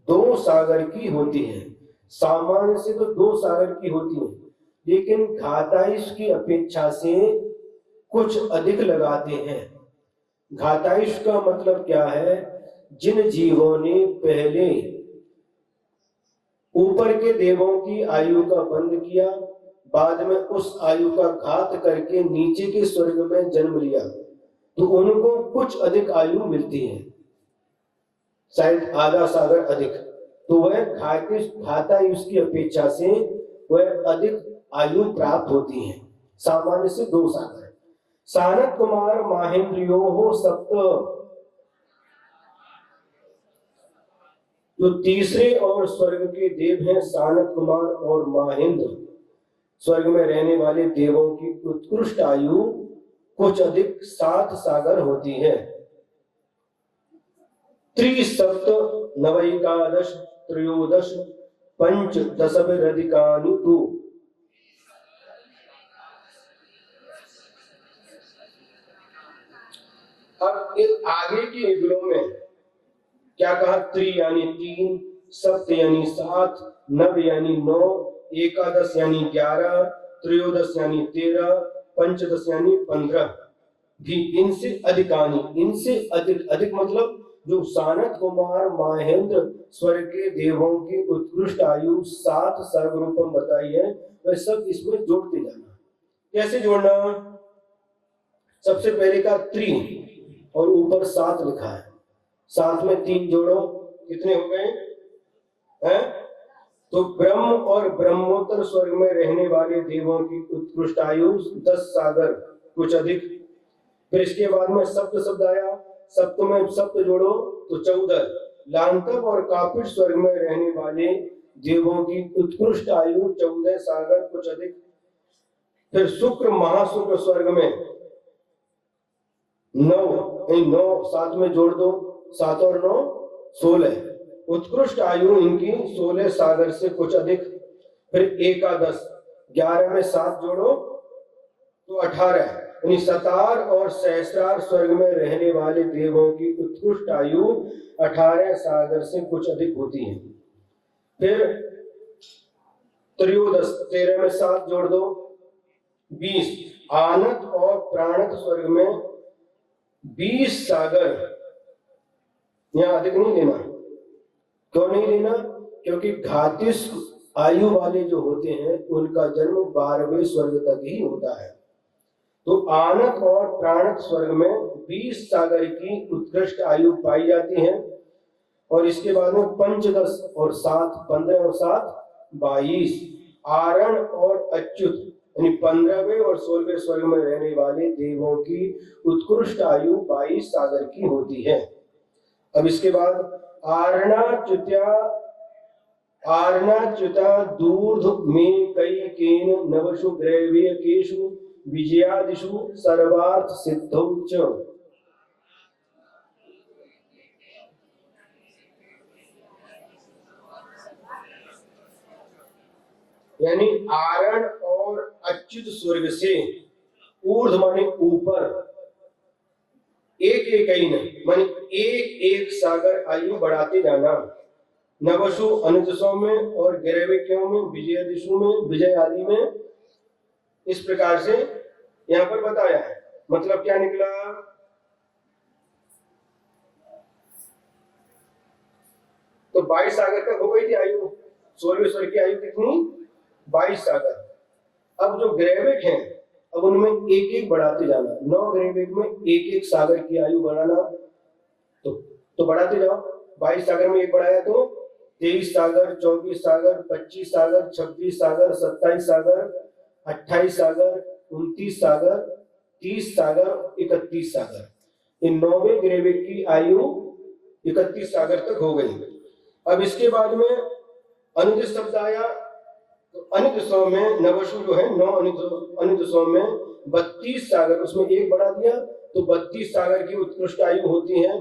2 सागर की होती है। सामान्य से तो 2 सागर की होती है, लेकिन घातायुष की अपेक्षा से कुछ अधिक लगाते हैं। घातायुष का मतलब क्या है? जिन जीवों ने पहले ऊपर के देवों की आयु का बंद किया, बाद में उस आयु का घात करके नीचे के स्वर्ग में जन्म लिया, तो उनको कुछ अधिक आयु मिलती है, शायद आधा सागर अधिक। तो वह घातायुष की अपेक्षा से वह अधिक आयु प्राप्त होती है, सामान्य से 2 सागर। सानत कुमार माहेंद्रियोः सप्त, जो तीसरे और स्वर्ग के देव हैं सानत कुमार और माहेंद्र, स्वर्ग में रहने वाले देवों की उत्कृष्ट आयु कुछ अधिक 7 सागर होती है। त्रिसप्त नवैकादश त्रयोदश पंचदशभिरधिकानि तु। अब इस आगे के युगलों में क्या कहा? त्रि यानी 3, सप्त यानी 7, नव यानी 9, एकादश यानी 11, त्रयोदश यानी 13, पंचदश यानी 15 भी इनसे अधिकानी, इनसे अधिक, अधिक मतलब जो सानत कुमार माहेंद्र स्वर्ग के देवों की उत्कृष्ट आयु 7 सर्वरूपम बताई है, वह सब इसमें जोड़ते जाना। कैसे जोड़ना? सबसे पहले का त्रि और ऊपर 7 लिखा है, 7 में 3 जोड़ो, कितने हो गए हैं? तो ब्रह्म और ब्रह्मोत्तर स्वर्ग में रहने वाले देवों की उत्कृष्ट आयु 10 सागर कुछ अधिक। फिर इसके बाद में सप्त शब्द आया, सप्त में सप्त जोड़ो तो 14। लांतव और कापिट स्वर्ग में रहने वाले देवों की उत्कृष्ट आयु 14 सागर कुछ अधिक। फिर शुक्र महाशुक्र स्वर्ग में 9 सात में जोड़ दो, 7 और 9 16। उत्कृष्ट आयु इनकी 16 सागर से कुछ अधिक। फिर एकादश 11 में 7 जोड़ो तो 18। यानी सतार और सहस्रार स्वर्ग में रहने वाले देवों की उत्कृष्ट आयु 18 सागर से कुछ अधिक होती है। फिर त्रयोदश 13 में 7 जोड़ दो 20। आनत और प्राणत स्वर्ग में 20 सागर। यहां अधिक नहीं लेना। क्यों नहीं लेना? क्योंकि घातिस आयु वाले जो होते हैं उनका जन्म 12वें स्वर्ग तक ही होता है। तो आनत और प्राणत स्वर्ग में 20 सागर की उत्कृष्ट आयु पाई जाती है। और इसके बाद में पंचदश और 7 15 और 7 22। आरण और अच्युत यानी 15वें और 16वें स्वर्ग में रहने वाले देवों की उत्कृष्ट आयु 22 सागर की होती है। अब इसके बाद आरणाच्युता दूर्ध में कई केन नवशु ग्रैवीयकेषु विजयादिषु सर्वार्थ सिद्धौ च। यानी आरण और अच्युत स्वर्ग से ऊर्ध माने ऊपर, एक एक माने एक एक सागर आयु बढ़ाते जाना। नवशु अनुदशों में और ग्रैविक्यों में, विजय दिशु में, विजय आदि में, इस प्रकार से यहां पर बताया है। मतलब क्या निकला? तो 22 सागर तक हो गई थी आयु। 16वें स्वर्ग की आयु कितनी? 22 सागर। अब जो ग्रैविक हैं अब उनमें एक एक बढ़ाते जाना। 9 ग्रैविक में एक एक सागर की आयु बढ़ाना। तो बढ़ाते जाओ। 22 सागर में एक बढ़ाया तो 23 सागर, 24 सागर, 25 सागर, 26 सागर, 27 सागर, 28 सागर, 29 सागर, 30 सागर, 31 सागर। इन 9वें ग्रैविक की आयु 31 सागर तक हो गई। अब इसके बाद में अनुदिश शब्द आया। तो अनुदिशों में नवशु जो है 9 अनुदिशों में 32 सागर, उसमें एक बढ़ा दिया तो 32 सागर की उत्कृष्ट आयु होती है।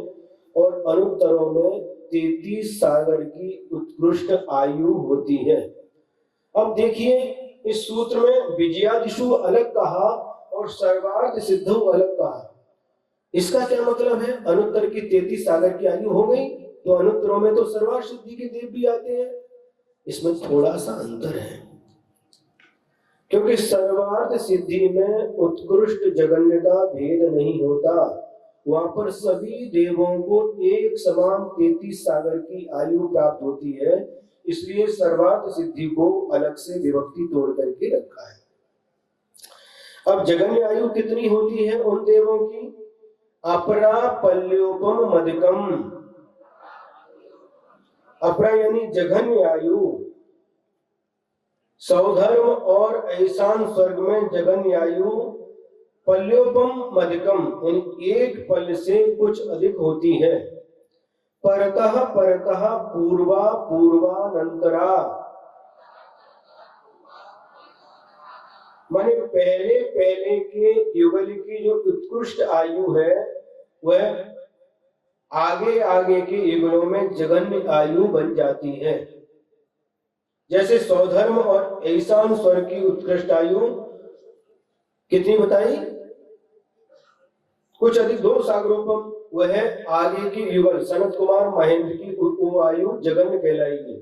और अनुत्तरों में 33 सागर की उत्कृष्ट आयु होती है। अब देखिए इस सूत्र में विजयादिशु अलग कहा और सर्वार्थ सिद्धौ अलग कहा। इसका क्या मतलब है? अनुत्तर की 33 सागर की आयु हो गई तो अनुत्तरों में तो सर्वार्थ सिद्धि के देव भी आते हैं। इसमें थोड़ा सा अंतर है, क्योंकि सर्वार्थ सिद्धि में उत्कृष्ट जगन्य का भेद नहीं होता। वहां पर सभी देवों को एक समान 33 सागर की आयु प्राप्त होती है। इसलिए सर्वार्थ सिद्धि को अलग से विभक्ति तोड़ करके रखा है। अब जगन्य आयु कितनी होती है उन देवों की? अपरा पल्योपम मदिकम। अपरा यानी जघन्य आयु। सौधर्म और ऐसान स्वर्ग में जगन्य आयु पल्योपम मदिकम यानी एक पल से कुछ अधिक होती है। परतः परतः पूर्वा पूर्वानंतरा माने पहले पहले के युगल की जो उत्कृष्ट आयु है वह आगे आगे के युगलों में जगन्य आयु बन जाती है। जैसे सौधर्म और ऐसान स्वर्ग की उत्कृष्ट आयु कितनी बताई? कुछ अधिक 2 सागरोपम। वह आगे की युगल सनत कुमार महेंद्र की वो आयु जगन्य कहलाएगी,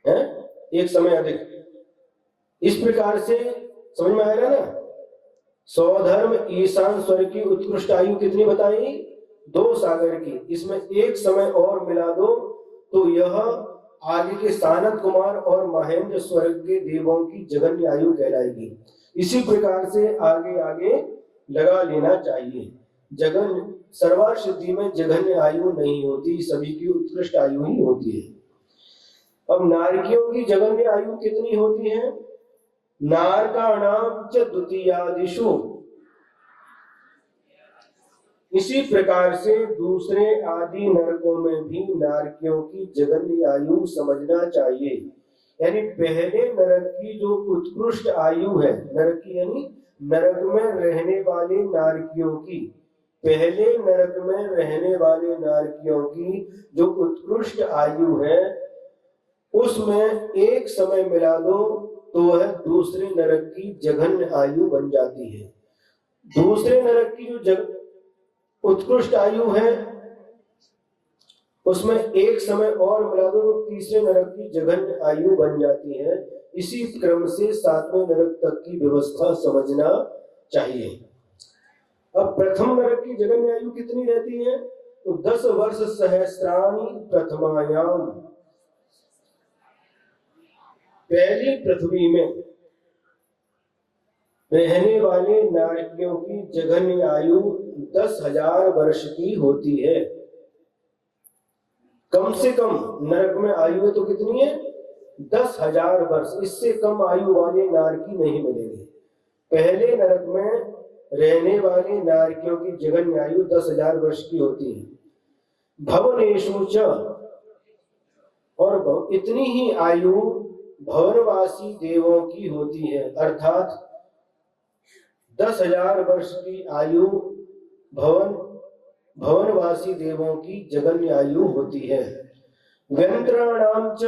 है एक समय अधिक। इस प्रकार से समझ में आएगा ना? सौधर्म ईशान स्वर्ग की उत्कृष्ट आयु कितनी बताई? 2 सागर की। इसमें एक समय और मिला दो तो यह आगे के सानत कुमार और महेंद्र स्वर्ग के देवों की जगन्य आयु कहलाएगी। इसी प्रकार से आगे आगे लगा लेना चाहिए। जगन सर्वार्थ सिद्धि में जघन्य आयु नहीं होती, सभी की उत्कृष्ट आयु ही होती है। अब नारकियों की जघन्य आयु कितनी होती है? नारकाणाम च द्वितीयादिषु इसी प्रकार से दूसरे आदि नरकों में भी नारकियों की जघन्य आयु समझना चाहिए। यानी पहले नरक की जो उत्कृष्ट आयु है, नरक की यानी नरक में रहने वाले नारकियों की, पहले नरक में रहने वाले नारकियों की जो उत्कृष्ट आयु है, उसमें एक समय मिला दो तो वह दूसरे नरक की जघन्य आयु बन जाती है। दूसरे नरक की जो उत्कृष्ट आयु है, उसमें एक समय और मिला दो तो तीसरे नरक की जघन्य आयु बन जाती है। इसी क्रम से सातवें नरक तक की व्यवस्था समझना चाहिए। अब प्रथम नरक की जघन्य आयु कितनी रहती है? तो 10 वर्ष सहस्राणि प्रथमायाम, पहली पृथ्वी में रहने वाले नारकियों की जघन्य आयु 10,000 वर्ष की होती है। कम से कम नरक में आयु तो कितनी है? 10,000 वर्ष। इससे कम आयु वाले नारकी नहीं मिलेंगे। पहले नरक में रहने वाले नारकियों की जघन्य आयु 10,000 वर्ष की होती है। भवनेषु च, और इतनी ही आयु भवनवासी देवों की होती है, अर्थात 10,000 वर्ष की आयु भवनवासी देवों की जघन्य आयु होती है। व्यंतराणाम च,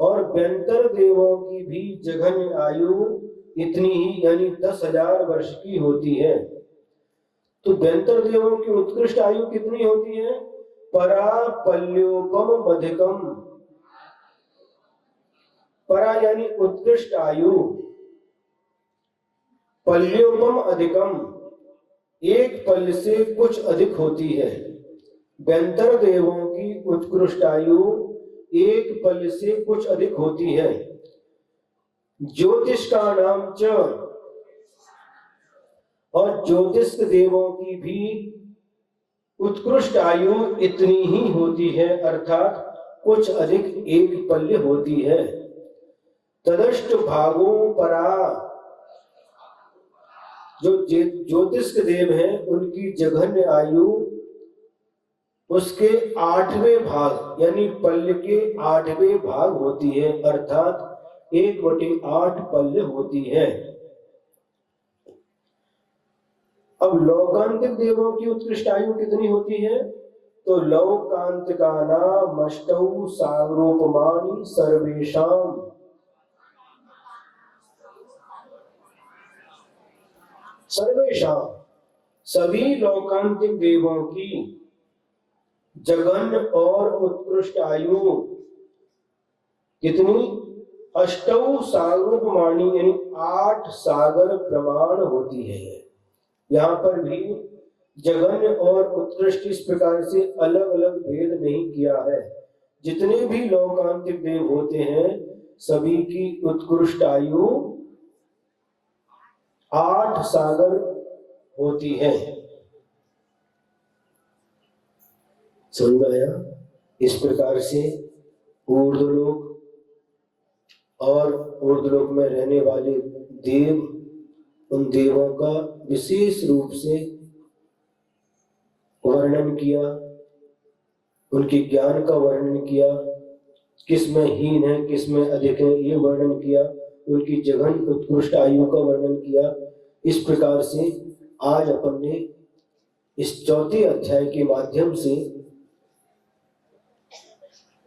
और व्यंतर देवों की भी जघन्य आयु इतनी ही यानी 10,000 वर्ष की होती है। तो व्यंतर देवों की उत्कृष्ट आयु कितनी होती है? परापल्योपम मधिकम, परा यानी उत्कृष्ट आयु, पल्योपम अधिकम, एक पल से कुछ अधिक होती है। व्यंतर देवों की उत्कृष्ट आयु एक पल से कुछ अधिक होती है। ज्योतिष का नाम च, और ज्योतिष देवों की भी उत्कृष्ट आयु इतनी ही होती है, अर्थात कुछ अधिक एक पल्य होती है। तदष्ट भागों परा, जो ज्योतिष देव हैं उनकी जघन्य आयु उसके 8वें भाग यानी पल्य के 8वें भाग होती है, अर्थात 1/8 पल्य होती है। अब लौकांतिक देवों की उत्कृष्ट आयु कितनी होती है? तो लौकांतिका नाम अष्टौ सागरोपमानि सर्वेषाम, सर्वेषाम सभी लौकांतिक देवों की जघन्य और उत्कृष्ट आयु कितनी? अष्टौ सागरोपमानि यानी 8 सागर प्रमाण होती है। यहाँ पर भी जघन्य और उत्कृष्ट इस प्रकार से अलग अलग भेद नहीं किया है। जितने भी लौकांतिक देव होते हैं सभी की उत्कृष्ट आयु 8 सागर होती है। समझ में आया? इस प्रकार से ऊर्ध्वलोक और ऊर्ध्वलोक में रहने वाले देव, उन देवों का विशेष रूप से वर्णन किया, उनके ज्ञान का वर्णन किया, किसमें हीन है किसमें अधिक है ये वर्णन किया, उनकी जघन्य उत्कृष्ट आयु का वर्णन किया। इस प्रकार से आज अपन ने इस 4थे अध्याय के माध्यम से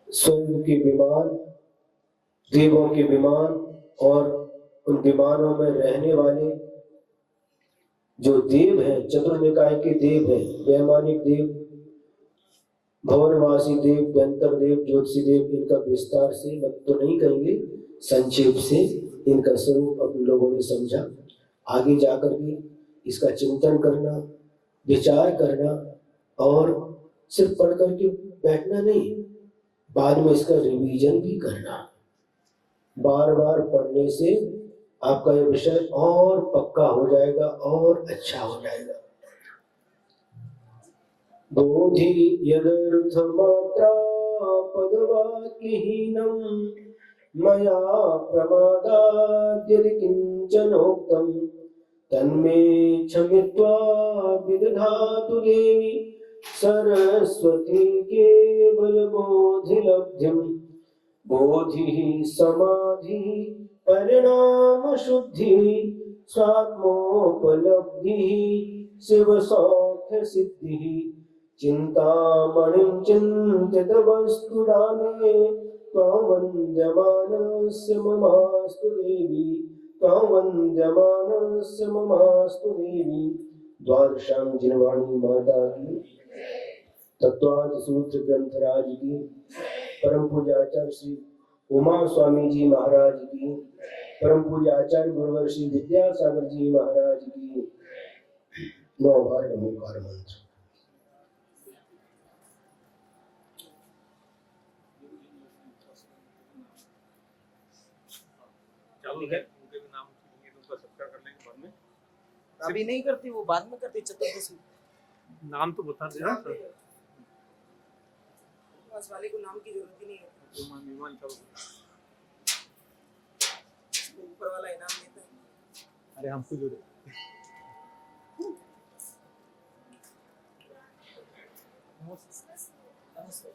स्वर्ग के विमान, देवों के विमान और उन विमानों में रहने वाले जो देव हैं, चतुर्निकाय के देव हैं, वैमानिक देव, भवनवासी देव, व्यंतर देव, ज्योतिषी देव, इनका विस्तार से मत तो नहीं कहेंगे, संक्षेप से इनका स्वरूप अपन लोगों ने समझा। आगे जाकर के इसका चिंतन करना, विचार करना और सिर्फ पढ़ करके बैठना नहीं, बाद में इसका रिवीजन भी करना। बार बार पढ़ने से आपका यह विषय और पक्का हो जाएगा और अच्छा हो जाएगा। बोधि यदर्थ मात्रा पदवाक्यहीनम मया प्रमादाद् यदि किंचनोक्तम तन्मे क्षमित्वा विदधातु देवी सरस्वती केवलबोधिलब्धिं बोधिः समाधिः परिणामशुद्धिः स्वात्मोपलब्धिः शिवसौख्यसिद्धिः चिन्तामणिं चिन्तितवस्तुदाने त्वां वन्द्यमानस्य ममास्तु देवी त्वां वन्द्यमानस्य ममास्तु देवी। द्वादशां जिनवाणी माता की, तत्वार्थ सूत्र ग्रंथराज की, परम पूज्य आचार्य श्री उमा स्वामी जी महाराज की, परम पूज्य आचार्य गुरुवर श्री विद्यासागर जी महाराज की 9 बार नमोकार मंत्र। चालू है, उनके भी नाम सुनेंगे तो उनका सत्कार कर लेंगे बाद में। अभी नहीं करती, वो बाद में करती चतुर्दशी। नाम तो बता देना सर। बस वाले को नाम की जरूरत ही नहीं है, विमान चलो। ऊपर वाला इनाम देता है। अरे हमको जो दे। नमस्ते।